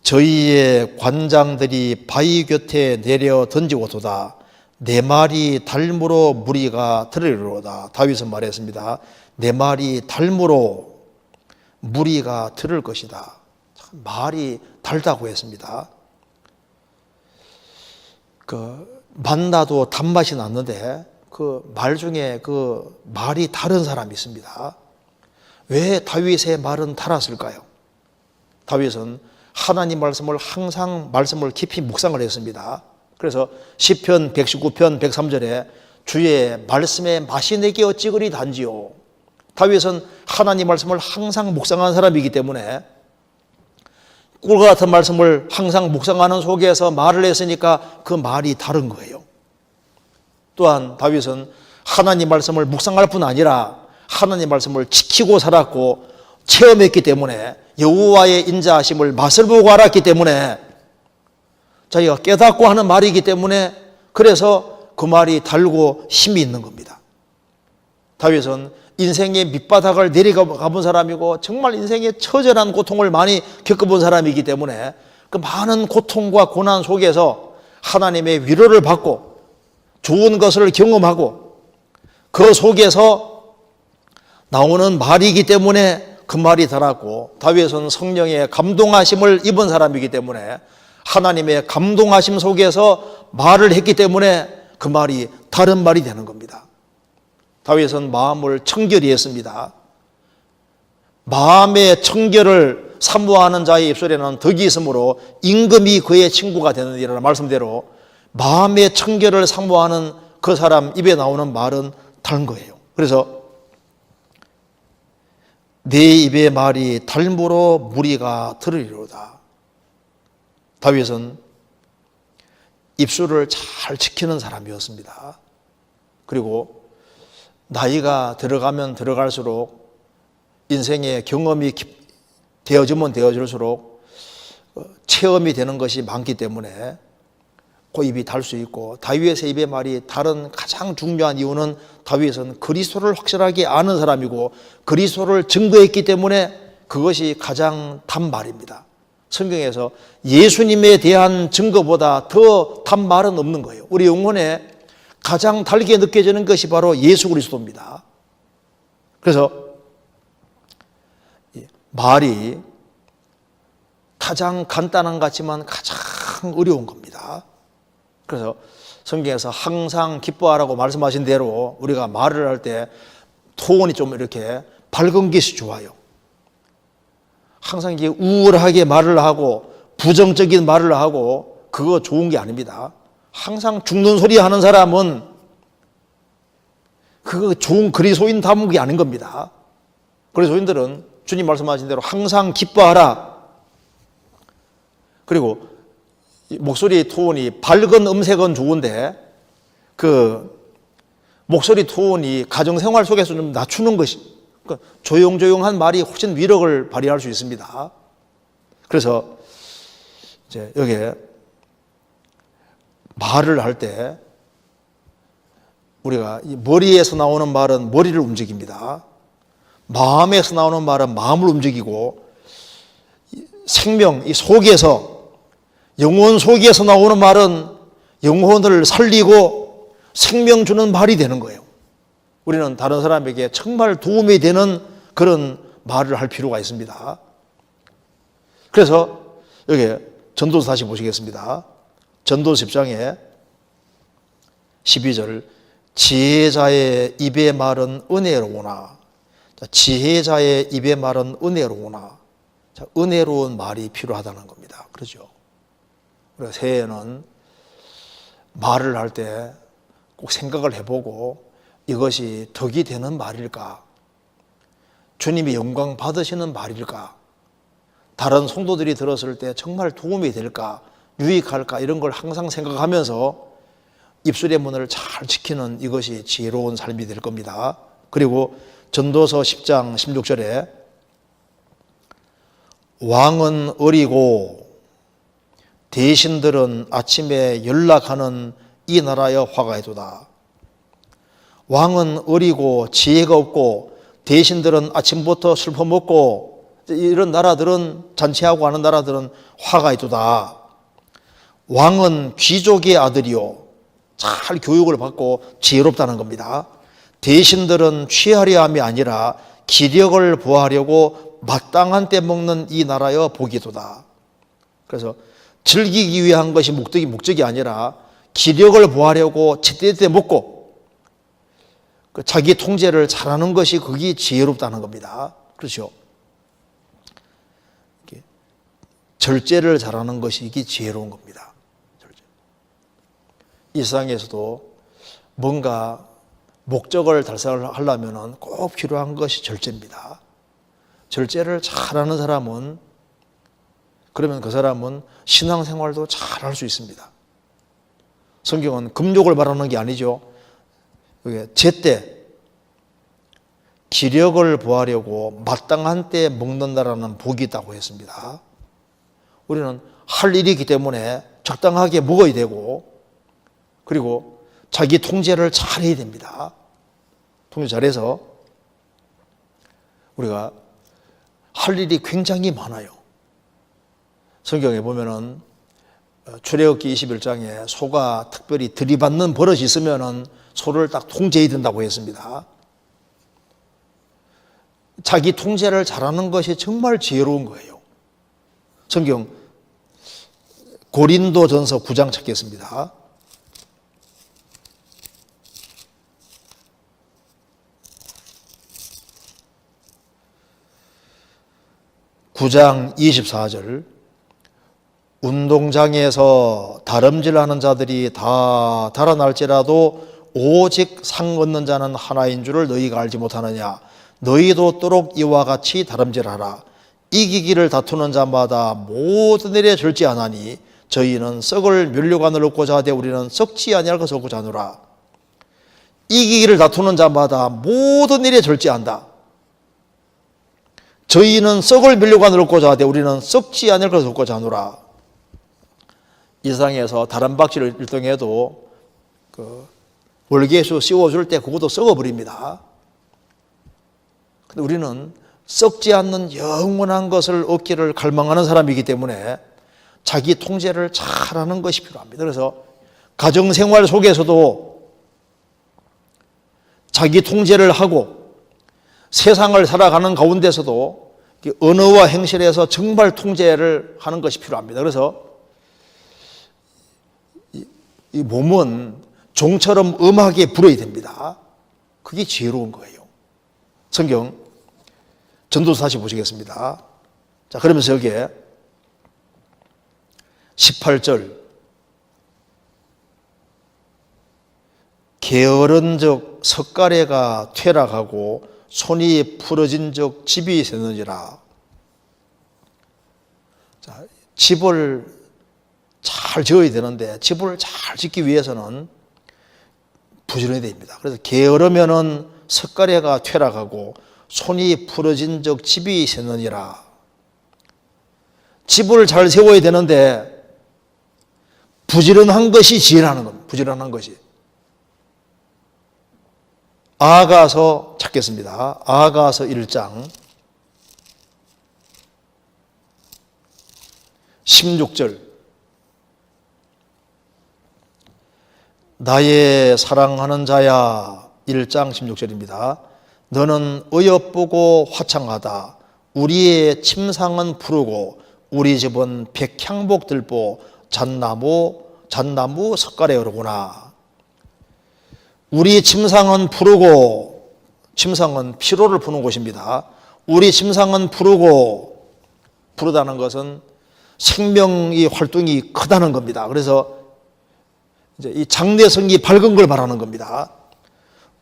저희의 관장들이 바위 곁에 내려 던지고도다 내 말이 달무로 무리가 들으리로다. 다윗은 말했습니다. 내 말이 달무로 무리가 들을 것이다. 참 말이 달다고 했습니다. 만나도 단맛이 났는데 그 말 중에 그 말이 다른 사람이 있습니다. 왜 다윗의 말은 달았을까요? 다윗은 하나님 말씀을 항상 말씀을 깊이 묵상을 했습니다. 그래서 시편 119편 103절에 주의 말씀에 맛이 내게 어찌 그리 단지요. 다윗은 하나님 말씀을 항상 묵상하는 사람이기 때문에 꿀과 같은 말씀을 항상 묵상하는 속에서 말을 했으니까 그 말이 다른 거예요. 또한 다윗은 하나님 말씀을 묵상할 뿐 아니라 하나님 말씀을 지키고 살았고 체험했기 때문에 여호와의 인자하심을 맛을 보고 알았기 때문에 자기가 깨닫고 하는 말이기 때문에 그래서 그 말이 달고 힘이 있는 겁니다. 다윗은 인생의 밑바닥을 내려가 본 사람이고 정말 인생의 처절한 고통을 많이 겪어본 사람이기 때문에 그 많은 고통과 고난 속에서 하나님의 위로를 받고 좋은 것을 경험하고 그 속에서 나오는 말이기 때문에 그 말이 달았고 다윗은 성령의 감동하심을 입은 사람이기 때문에 하나님의 감동하심 속에서 말을 했기 때문에 그 말이 다른 말이 되는 겁니다. 다윗은 마음을 청결히 했습니다. 마음의 청결을 사모하는 자의 입술에는 덕이 있으므로 임금이 그의 친구가 되느니라 말씀대로 마음의 청결을 사모하는 그 사람 입에 나오는 말은 다른 거예요. 그래서 내 입의 말이 달므로 무리가 들으리로다. 다윗은 입술을 잘 지키는 사람이었습니다. 그리고 나이가 들어가면 들어갈수록 인생의 경험이 되어지면 되어질수록 체험이 되는 것이 많기 때문에 그 입이 달 수 있고 다윗의 입의 말이 다른 가장 중요한 이유는 다윗은 그리스도를 확실하게 아는 사람이고 그리스도를 증거했기 때문에 그것이 가장 단 말입니다. 성경에서 예수님에 대한 증거보다 더 단 말은 없는 거예요. 우리 영혼에 가장 달게 느껴지는 것이 바로 예수 그리스도입니다. 그래서 말이 가장 간단한 것 같지만 가장 어려운 겁니다. 그래서 성경에서 항상 기뻐하라고 말씀하신 대로 우리가 말을 할 때 톤이 좀 이렇게 밝은 것이 좋아요. 항상 이게 우울하게 말을 하고 부정적인 말을 하고 그거 좋은 게 아닙니다. 항상 죽는 소리 하는 사람은 그거 좋은 그리스도인 다운 게 아닌 겁니다. 그리스도인들은 주님 말씀하신 대로 항상 기뻐하라. 그리고 목소리 톤이 밝은 음색은 좋은데 그 목소리 톤이 가정생활 속에서 좀 낮추는 것이 조용조용한 말이 훨씬 위력을 발휘할 수 있습니다. 그래서 이제 여기에 말을 할 때 우리가 이 머리에서 나오는 말은 머리를 움직입니다. 마음에서 나오는 말은 마음을 움직이고 생명, 이 속에서 영혼 속에서 나오는 말은 영혼을 살리고 생명 주는 말이 되는 거예요. 우리는 다른 사람에게 정말 도움이 되는 그런 말을 할 필요가 있습니다. 그래서 여기 전도서 다시 보시겠습니다. 전도서 10장에 12절 지혜자의 입의 말은 은혜로우나 지혜자의 입의 말은 은혜로우나 은혜로운 말이 필요하다는 겁니다. 그렇죠? 우리가 새해에는 말을 할 때 꼭 생각을 해보고 이것이 덕이 되는 말일까? 주님이 영광 받으시는 말일까? 다른 성도들이 들었을 때 정말 도움이 될까? 유익할까? 이런 걸 항상 생각하면서 입술의 문을 잘 지키는 이것이 지혜로운 삶이 될 겁니다. 그리고 전도서 10장 16절에 왕은 어리고 대신들은 아침에 연락하는 이 나라여 화가이도다. 왕은 어리고 지혜가 없고 대신들은 아침부터 술 퍼먹고 이런 나라들은 잔치하고 하는 나라들은 화가이도다. 왕은 귀족의 아들이요 잘 교육을 받고 지혜롭다는 겁니다. 대신들은 취하려 함이 아니라 기력을 보하려고 마땅한 때 먹는 이 나라여 복이도다. 그래서 즐기기 위한 것이 목적이 아니라 기력을 보하려고 제때제때 먹고 자기 통제를 잘하는 것이 그게 지혜롭다는 겁니다. 그렇죠? 절제를 잘하는 것이 이게 지혜로운 겁니다. 이 세상에서도 뭔가 목적을 달성하려면 꼭 필요한 것이 절제입니다. 절제를 잘하는 사람은 그러면 그 사람은 신앙생활도 잘 할 수 있습니다. 성경은 금욕을 말하는 게 아니죠. 제때 기력을 보하려고 마땅한 때 먹는다라는 복이 있다고 했습니다. 우리는 할 일이 있기 때문에 적당하게 먹어야 되고, 그리고 자기 통제를 잘 해야 됩니다. 통제 잘해서 우리가 할 일이 굉장히 많아요. 성경에 보면은 출애굽기 21장에 소가 특별히 들이받는 버릇이 있으면은 소를 딱 통제해야 된다고 했습니다. 자기 통제를 잘하는 것이 정말 지혜로운 거예요. 성경 고린도전서 9장 찾겠습니다. (9장 24절) 운동장에서 다름질하는 자들이 다 달아날지라도 오직 상 얻는 자는 하나인 줄을 너희가 알지 못하느냐. 너희도 또록 이와 같이 다름질하라. 이기기를 다투는 자마다 모든 일에 절제하나니 저희는 썩을 면류관을 얻고자 하되 우리는 썩지 아니할 것을 얻고자 하노라. 이기기를 다투는 자마다 모든 일에 절제한다. 저희는 썩을 면류관을 얻고자 하되 우리는 썩지 아니할 것을 얻고자 하노라. 이 세상에서 다른 박씨를 1등해도 월계수 씌워줄 때 그것도 썩어버립니다. 근데 우리는 썩지 않는 영원한 것을 얻기를 갈망하는 사람이기 때문에 자기 통제를 잘하는 것이 필요합니다. 그래서 가정생활 속에서도 자기 통제를 하고 세상을 살아가는 가운데서도 언어와 행실에서 정말 통제를 하는 것이 필요합니다. 그래서 이 몸은 종처럼 음하게 불어야 됩니다. 그게 지혜로운 거예요. 성경 전도서 다시 보시겠습니다. 자, 그러면서 여기에 18절 게으른 적 석가래가 퇴락하고 손이 풀어진 적 집이 쇠는지라. 자, 집을 잘 지어야 되는데 집을 잘 짓기 위해서는 부지런해야 됩니다. 그래서 게으르면은 석가래가 퇴락하고 손이 풀어진 적 집이 쇠느니라. 집을 잘 세워야 되는데 부지런한 것이 지혜라는 겁니다. 부지런한 것이. 아가서 찾겠습니다. 아가서 1장 16절 나의 사랑하는 자야 1장 16절입니다. 너는 어여쁘고 화창하다. 우리의 침상은 푸르고 우리 집은 백향목 들보 잣나무 석가래로구나. 우리 침상은 푸르고, 침상은 피로를 푸는 곳입니다. 우리 침상은 푸르고, 푸르다는 것은 생명의 활동이 크다는 겁니다. 그래서 이제 이 장래성이 밝은 걸 말하는 겁니다.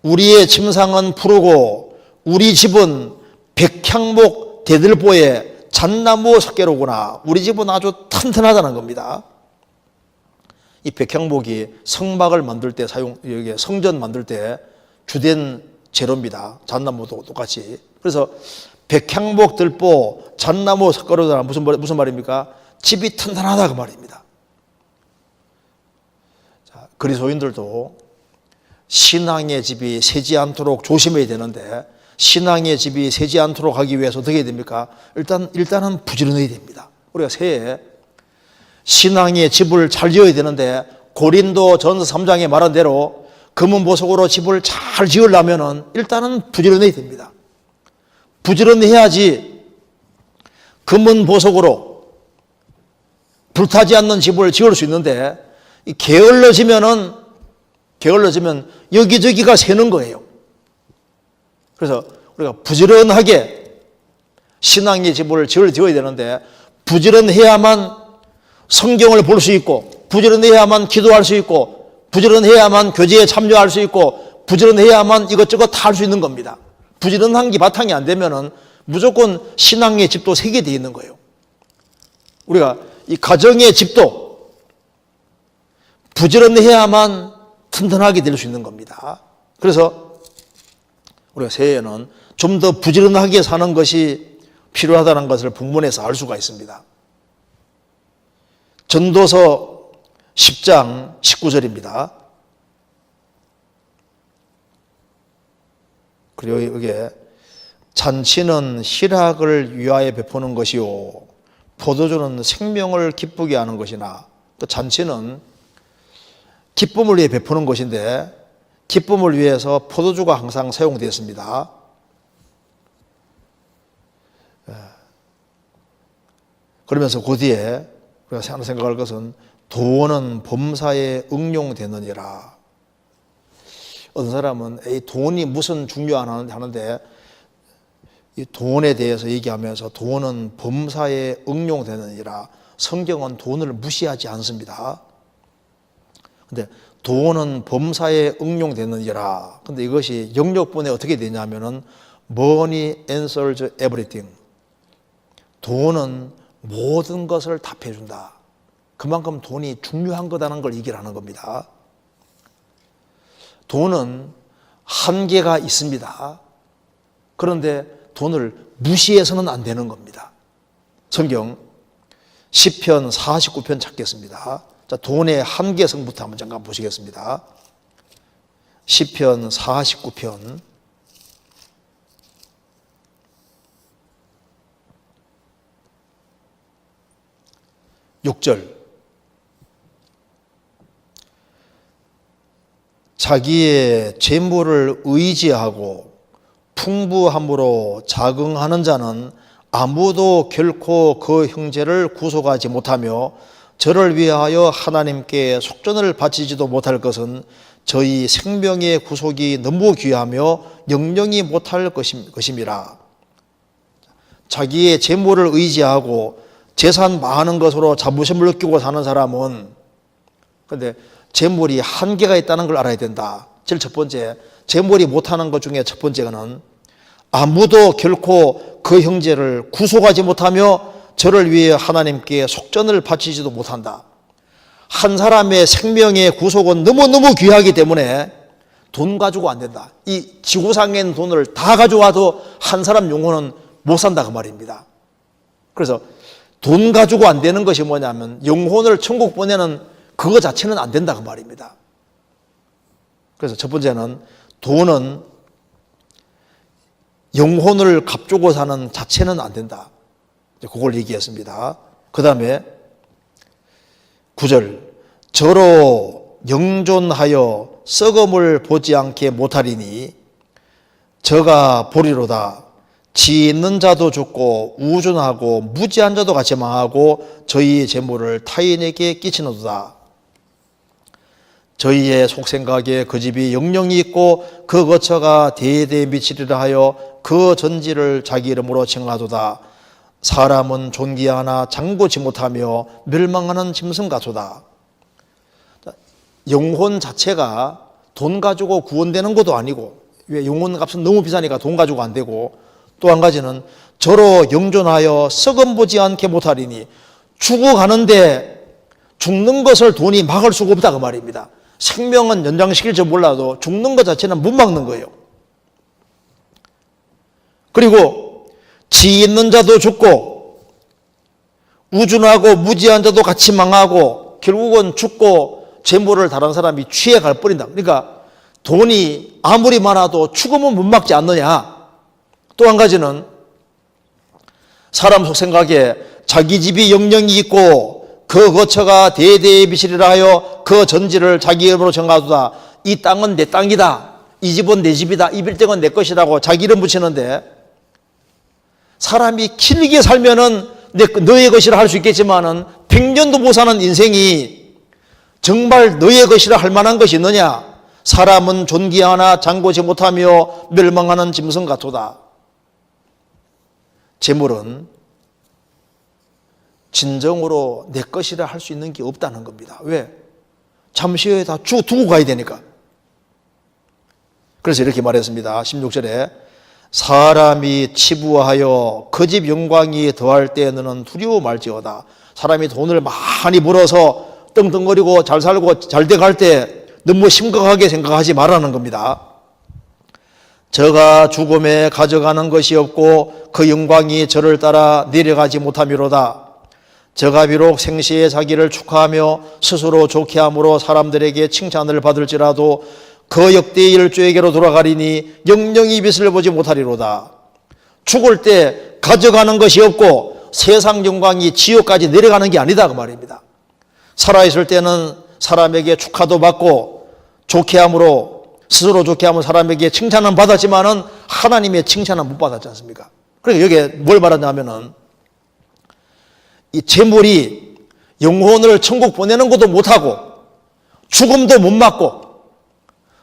우리의 침상은 푸르고 우리 집은 백향목 대들보에 잣나무 석가래로구나. 우리 집은 아주 튼튼하다는 겁니다. 이 백향목이 성막을 만들 때 여기 성전 만들 때 주된 재료입니다. 잣나무도 똑같이. 그래서 백향목 들보 잣나무 석가래로구나. 무슨 말입니까? 집이 튼튼하다 그 말입니다. 자, 그리스도인들도 신앙의 집이 새지 않도록 조심해야 되는데 신앙의 집이 새지 않도록 하기 위해서 어떻게 해야 됩니까? 일단은 부지런해야 됩니다. 우리가 새해 신앙의 집을 잘 지어야 되는데 고린도전서 3장에 말한 대로 금은 보석으로 집을 잘 지으려면은 일단은 부지런해야 됩니다. 부지런해야지 금은 보석으로 불타지 않는 집을 지을 수 있는데 게을러지면 여기저기가 새는 거예요. 그래서 우리가 부지런하게 신앙의 집을 지어야 되는데 부지런해야만 성경을 볼 수 있고 부지런해야만 기도할 수 있고 부지런해야만 교제에 참여할 수 있고 부지런해야만 이것저것 다 할 수 있는 겁니다. 부지런한 게 바탕이 안 되면은 무조건 신앙의 집도 새게 돼 있는 거예요. 우리가 이 가정의 집도 부지런해야만 튼튼하게 될 수 있는 겁니다. 그래서 우리가 새해에는 좀 더 부지런하게 사는 것이 필요하다는 것을 본문에서 알 수가 있습니다. 전도서 10장 19절입니다. 그리고 이게 잔치는 희락을 위하여 베푸는 것이요 포도주는 생명을 기쁘게 하는 것이나, 또 잔치는 기쁨을 위해 베푸는 것인데 기쁨을 위해서 포도주가 항상 사용되었습니다. 그러면서 그 뒤에 우리가 하나 생각할 것은 돈은 범사에 응용되느니라. 어떤 사람은 이 돈이 무슨 중요하나 하는데 이 돈에 대해서 얘기하면서 돈은 범사에 응용되느니라. 성경은 돈을 무시하지 않습니다. 근데 돈은 범사에 응용되느니라. 근데 이것이 영역본에 어떻게 되냐면은 money answers everything. 돈은 모든 것을 답해준다. 그만큼 돈이 중요한 거다는 걸 얘기를 하는 겁니다. 돈은 한계가 있습니다. 그런데 돈을 무시해서는 안 되는 겁니다. 성경 시편 49편 찾겠습니다. 자, 돈의 한계성부터 한번 잠깐 보시겠습니다. 시편 49편 6절. 자기의 재물을 의지하고 풍부함으로 자긍하는 자는 아무도 결코 그 형제를 구속하지 못하며 저를 위하여 하나님께 속전을 바치지도 못할 것은 저희 생명의 구속이 너무 귀하며 영영이 못할 것임이라. 자기의 재물을 의지하고 재산 많은 것으로 자부심을 느끼고 사는 사람은, 그런데 재물이 한계가 있다는 걸 알아야 된다. 제일 첫 번째, 재물이 못하는 것 중에 첫 번째는 아무도 결코 그 형제를 구속하지 못하며 저를 위해 하나님께 속전을 바치지도 못한다. 한 사람의 생명의 구속은 너무너무 귀하기 때문에 돈 가지고 안 된다. 이 지구상에 있는 돈을 다 가져와도 한 사람 영혼은 못 산다 그 말입니다. 그래서 돈 가지고 안 되는 것이 뭐냐면 영혼을 천국 보내는 그거 자체는 안 된다 그 말입니다. 그래서 첫 번째는 돈은 영혼을 값주고 사는 자체는 안 된다. 그걸 얘기했습니다. 그 다음에 9절. 저로 영존하여 썩음을 보지 않게 못하리니 저가 보리로다. 지 있는 자도 죽고 우준하고 무지한 자도 같이 망하고 저희 재물을 타인에게 끼치노도다. 저희의 속생각에 그 집이 영영이 있고 그 거처가 대대에 미치리라 하여 그 전지를 자기 이름으로 칭하도다. 사람은 존귀하나 장구치 못하며 멸망하는 짐승 같도다. 영혼 자체가 돈 가지고 구원되는 것도 아니고, 왜 영혼 값은 너무 비싸니까 돈 가지고 안 되고, 또 한 가지는 저로 영존하여 썩음 보지 않게 못하리니 죽어가는데 죽는 것을 돈이 막을 수가 없다 그 말입니다. 생명은 연장시킬지 몰라도 죽는 것 자체는 못 막는 거예요. 그리고 지 있는 자도 죽고 우준하고 무지한 자도 같이 망하고 결국은 죽고 재물을 다른 사람이 취해갈 뻔이다. 그러니까 돈이 아무리 많아도 죽으면 못 막지 않느냐. 또 한 가지는 사람 속생각에 자기 집이 영영이 있고 그 거처가 대대에 비치리라 하여 그 전지를 자기 이름으로 정하도다. 이 땅은 내 땅이다. 이 집은 내 집이다. 이 빌딩은 내 것이라고 자기 이름 붙이는데, 사람이 길게 살면은 너의 것이라 할 수 있겠지만은 100년도 못 사는 인생이 정말 너의 것이라 할 만한 것이 있느냐? 사람은 존귀하나 장고치 못하며 멸망하는 짐승 같도다. 재물은 진정으로 내 것이라 할 수 있는 게 없다는 겁니다. 왜? 잠시 후에 다 두고 가야 되니까. 그래서 이렇게 말했습니다. 16절에 사람이 치부하여 그 집 영광이 더할 때 너는 두려워 말지어다. 사람이 돈을 많이 벌어서 떵떵거리고 잘 살고 잘 돼갈 때 너무 심각하게 생각하지 말라는 겁니다. 저가 죽음에 가져가는 것이 없고 그 영광이 저를 따라 내려가지 못함이로다. 저가 비록 생시에 자기를 축하하며 스스로 좋게 함으로 사람들에게 칭찬을 받을지라도 그 역대의 일조에게로 돌아가리니 영영이 빛을 보지 못하리로다. 죽을 때 가져가는 것이 없고 세상 영광이 지옥까지 내려가는 게 아니다 그 말입니다. 살아있을 때는 사람에게 축하도 받고 좋게 함으로 스스로 좋게 하면 사람에게 칭찬은 받았지만은 하나님의 칭찬은 못 받았지 않습니까? 그러니까 여기에 뭘 말하냐면은 이 재물이 영혼을 천국 보내는 것도 못하고 죽음도 못 맞고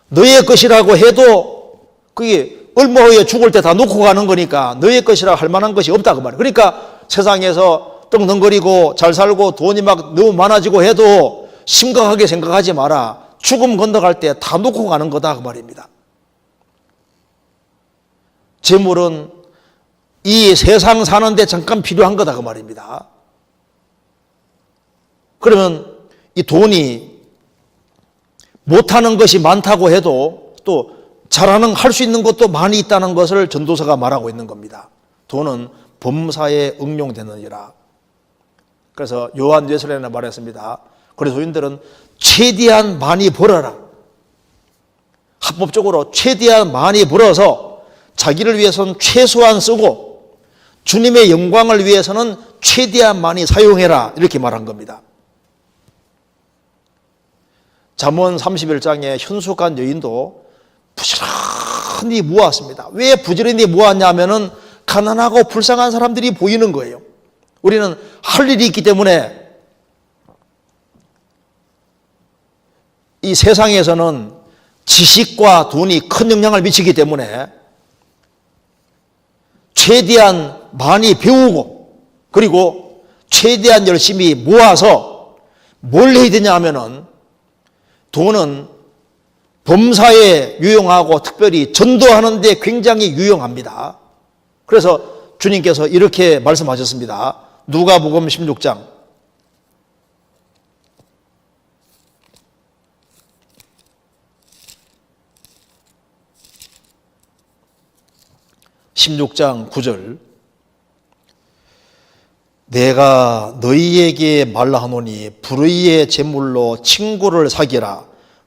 너의 것이라고 해도 그게 얼마 후에 죽을 때 다 놓고 가는 거니까 너의 것이라 할 만한 것이 없다 그 말이에요. 그러니까 세상에서 떡덩거리고 잘 살고 돈이 막 너무 많아지고 해도 심각하게 생각하지 마라. 죽음 건너갈 때 다 놓고 가는 거다 그 말입니다. 재물은 이 세상 사는데 잠깐 필요한 거다 그 말입니다. 그러면 이 돈이 못하는 것이 많다고 해도 또 잘하는 할 수 있는 것도 많이 있다는 것을 전도서가 말하고 있는 겁니다. 돈은 범사에 응용되느니라. 그래서 요한 뇌설에는 말했습니다. 그리스도인들은 최대한 많이 벌어라. 합법적으로 최대한 많이 벌어서 자기를 위해서는 최소한 쓰고 주님의 영광을 위해서는 최대한 많이 사용해라. 이렇게 말한 겁니다. 잠언 31장에 현숙한 여인도 부지런히 모았습니다. 왜 부지런히 모았냐면은 가난하고 불쌍한 사람들이 보이는 거예요. 우리는 할 일이 있기 때문에 이 세상에서는 지식과 돈이 큰 영향을 미치기 때문에 최대한 많이 배우고 그리고 최대한 열심히 모아서 뭘 해야 되냐 하면은 돈은 범사에 유용하고 특별히 전도하는 데 굉장히 유용합니다. 그래서 주님께서 이렇게 말씀하셨습니다. 누가복음 16장 9절 내가 너희에게 말하노니 불의의 재물로 친구를 사귀라.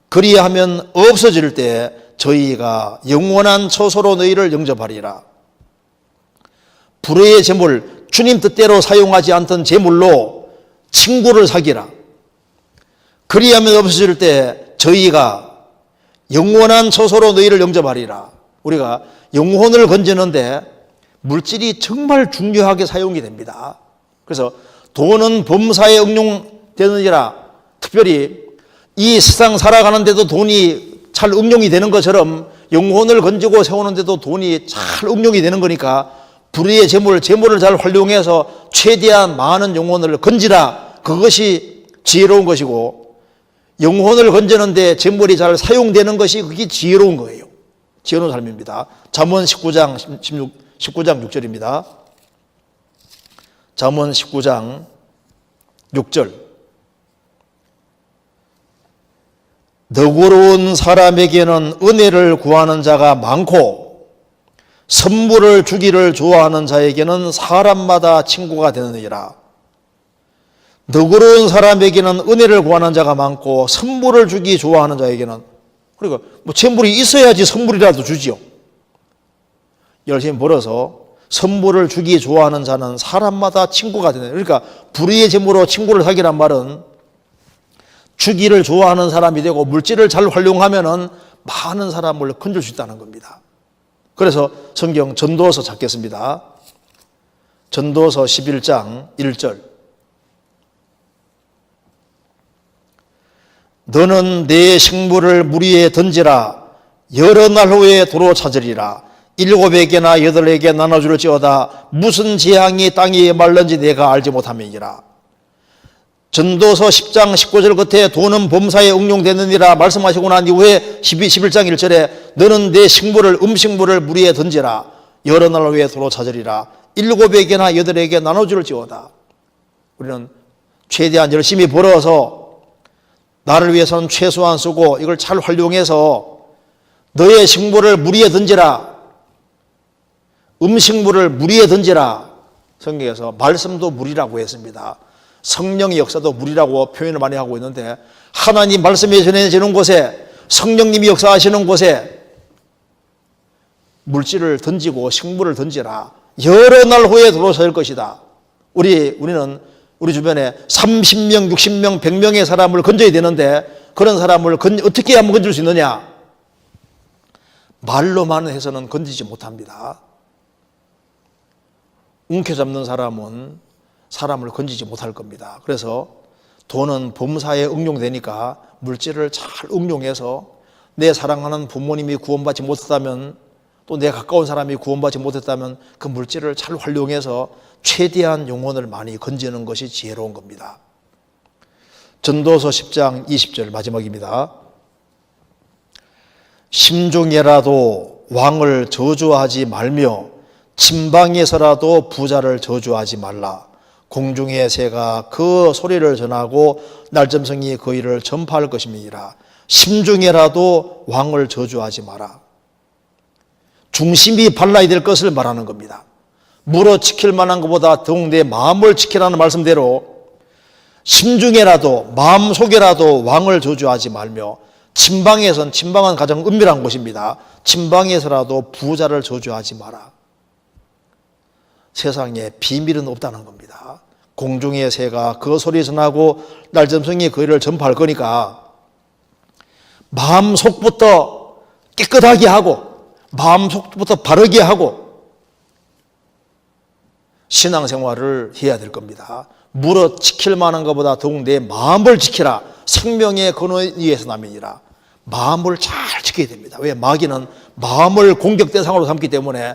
그리하면 없어질 때 저희가 영원한 처소로 너희를 영접하리라. 불의의 재물, 주님 뜻대로 사용하지 않던 재물로 친구를 사귀라. 그리하면 없어질 때 저희가 영원한 처소로 너희를 영접하리라. 우리가 영혼을 건지는데 물질이 정말 중요하게 사용이 됩니다. 그래서 돈은 범사에 응용되느니라. 특별히 이 세상 살아가는데도 돈이 잘 응용이 되는 것처럼 영혼을 건지고 세우는데도 돈이 잘 응용이 되는 거니까 불의의 재물을 잘 활용해서 최대한 많은 영혼을 건지라. 그것이 지혜로운 것이고 영혼을 건지는데 재물이 잘 사용되는 것이 그게 지혜로운 거예요. 지혜로운 삶입니다. 잠언 19장 6절입니다. 잠언 19장 6절 너그러운 사람에게는 은혜를 구하는 자가 많고 선물을 주기를 좋아하는 자에게는 사람마다 친구가 되느니라. 너그러운 사람에게는 은혜를 구하는 자가 많고 선물을 주기 좋아하는 자에게는 그러니까 뭐 재물이 있어야지 선물이라도 주지요. 열심히 벌어서 선물을 주기 좋아하는 자는 사람마다 친구가 되는. 그러니까 불의의 재물로 친구를 사귀란 말은 주기를 좋아하는 사람이 되고 물질을 잘 활용하면은 많은 사람을 건질 수 있다는 겁니다. 그래서 성경 전도서 찾겠습니다. 전도서 11장 1절 너는 내 식물을 물 위에 던지라. 여러 날 후에 도로 찾으리라. 7에게나 8에게 나눠줄지어다. 무슨 재앙이 땅에 말른지 내가 알지 못함이니라. 전도서 10장 19절 끝에 돈은 범사에 응용되느니라 말씀하시고 난 이후에 11장 1절에 너는 내 식물을 음식물을 물 위에 던지라. 여러 날 후에 도로 찾으리라. 7에게나 8에게 나눠줄지어다. 우리는 최대한 열심히 벌어서 나를 위해서는 최소한 쓰고 이걸 잘 활용해서 너의 식물을 물 위에 던지라. 음식물을 물 위에 던지라. 성경에서 말씀도 물이라고 했습니다. 성령의 역사도 물이라고 표현을 많이 하고 있는데, 하나님 말씀이 전해지는 곳에, 성령님이 역사하시는 곳에 물질을 던지고 식물을 던지라. 여러 날 후에 돌아설 것이다. 우리는 우리 주변에 30명, 60명, 100명의 사람을 건져야 되는데, 그런 사람을 어떻게 하면 건질 수 있느냐? 말로만 해서는 건지지 못합니다. 움켜잡는 사람은 사람을 건지지 못할 겁니다. 그래서 돈은 범사에 응용되니까 물질을 잘 응용해서 내 사랑하는 부모님이 구원받지 못했다면, 또 내 가까운 사람이 구원받지 못했다면 그 물질을 잘 활용해서 최대한 영혼을 많이 건지는 것이 지혜로운 겁니다. 전도서 10장 20절 마지막입니다. 심중에라도 왕을 저주하지 말며 침방에서라도 부자를 저주하지 말라. 공중의 새가 그 소리를 전하고 날점성이 그 일을 전파할 것임이니라. 심중에라도 왕을 저주하지 마라. 중심이 발라야 될 것을 말하는 겁니다. 물어 지킬 만한 것보다 더욱 내 마음을 지키라는 말씀대로 심중에라도, 마음속에라도 왕을 저주하지 말며, 침방은 가장 은밀한 곳입니다. 침방에서라도 부자를 저주하지 마라. 세상에 비밀은 없다는 겁니다. 공중의 새가 그 소리 전하고 날점성이 그 일을 전파할 거니까 마음속부터 깨끗하게 하고, 마음속부터 바르게 하고 신앙생활을 해야 될 겁니다. 물어 지킬 만한 것보다 더욱 내 마음을 지키라. 생명의 근원위에서 남이니라. 마음을 잘 지켜야 됩니다. 왜? 마귀는 마음을 공격 대상으로 삼기 때문에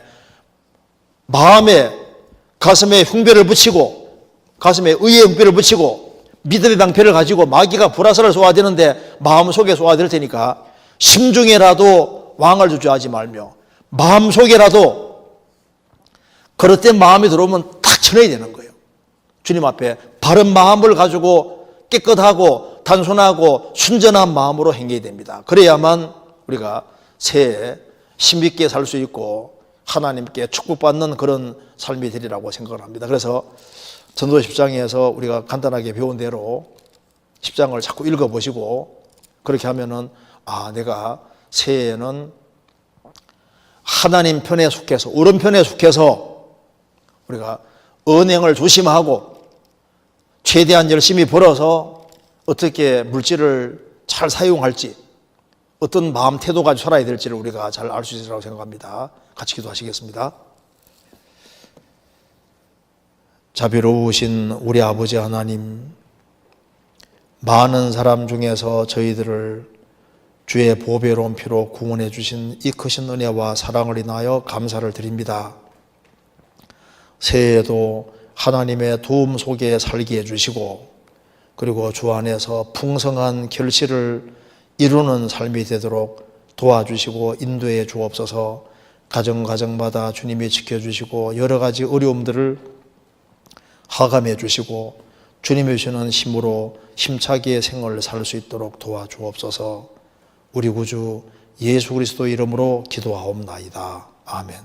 가슴에 흉배를 붙이고, 가슴에 의의 흉배를 붙이고 믿음의 방패를 가지고 마귀가 불화살을 쏘아야 되는데 마음속에 쏘아야 될 테니까 심중에라도 왕을 저주하지 말며, 마음속에라도 그릇된 마음이 들어오면 탁 쳐내야 되는 거예요. 주님 앞에 바른 마음을 가지고 깨끗하고 단순하고 순전한 마음으로 행해야 됩니다. 그래야만 우리가 새해 힘있게 살 수 있고 하나님께 축복받는 그런 삶이 되리라고 생각을 합니다. 그래서 전도서 10장에서 우리가 간단하게 배운 대로 10장을 자꾸 읽어보시고, 그렇게 하면은 내가 새해에는 하나님 편에 속해서, 오른편에 속해서 우리가 언행을 조심하고 최대한 열심히 벌어서 어떻게 물질을 잘 사용할지, 어떤 마음 태도 가지고 살아야 될지를 우리가 잘 알 수 있으리라고 생각합니다. 같이 기도하시겠습니다. 자비로우신 우리 아버지 하나님, 많은 사람 중에서 저희들을 주의 보배로운 피로 구원해 주신 이 크신 은혜와 사랑을 인하여 감사를 드립니다. 새해에도 하나님의 도움 속에 살게 해주시고, 그리고 주 안에서 풍성한 결실을 이루는 삶이 되도록 도와주시고 인도해 주옵소서. 가정마다 주님이 지켜주시고 여러 가지 어려움들을 하감해 주시고 주님이 주시는 힘으로 힘차게 생활을 살 수 있도록 도와주옵소서. 우리 구주 예수 그리스도 이름으로 기도하옵나이다. 아멘.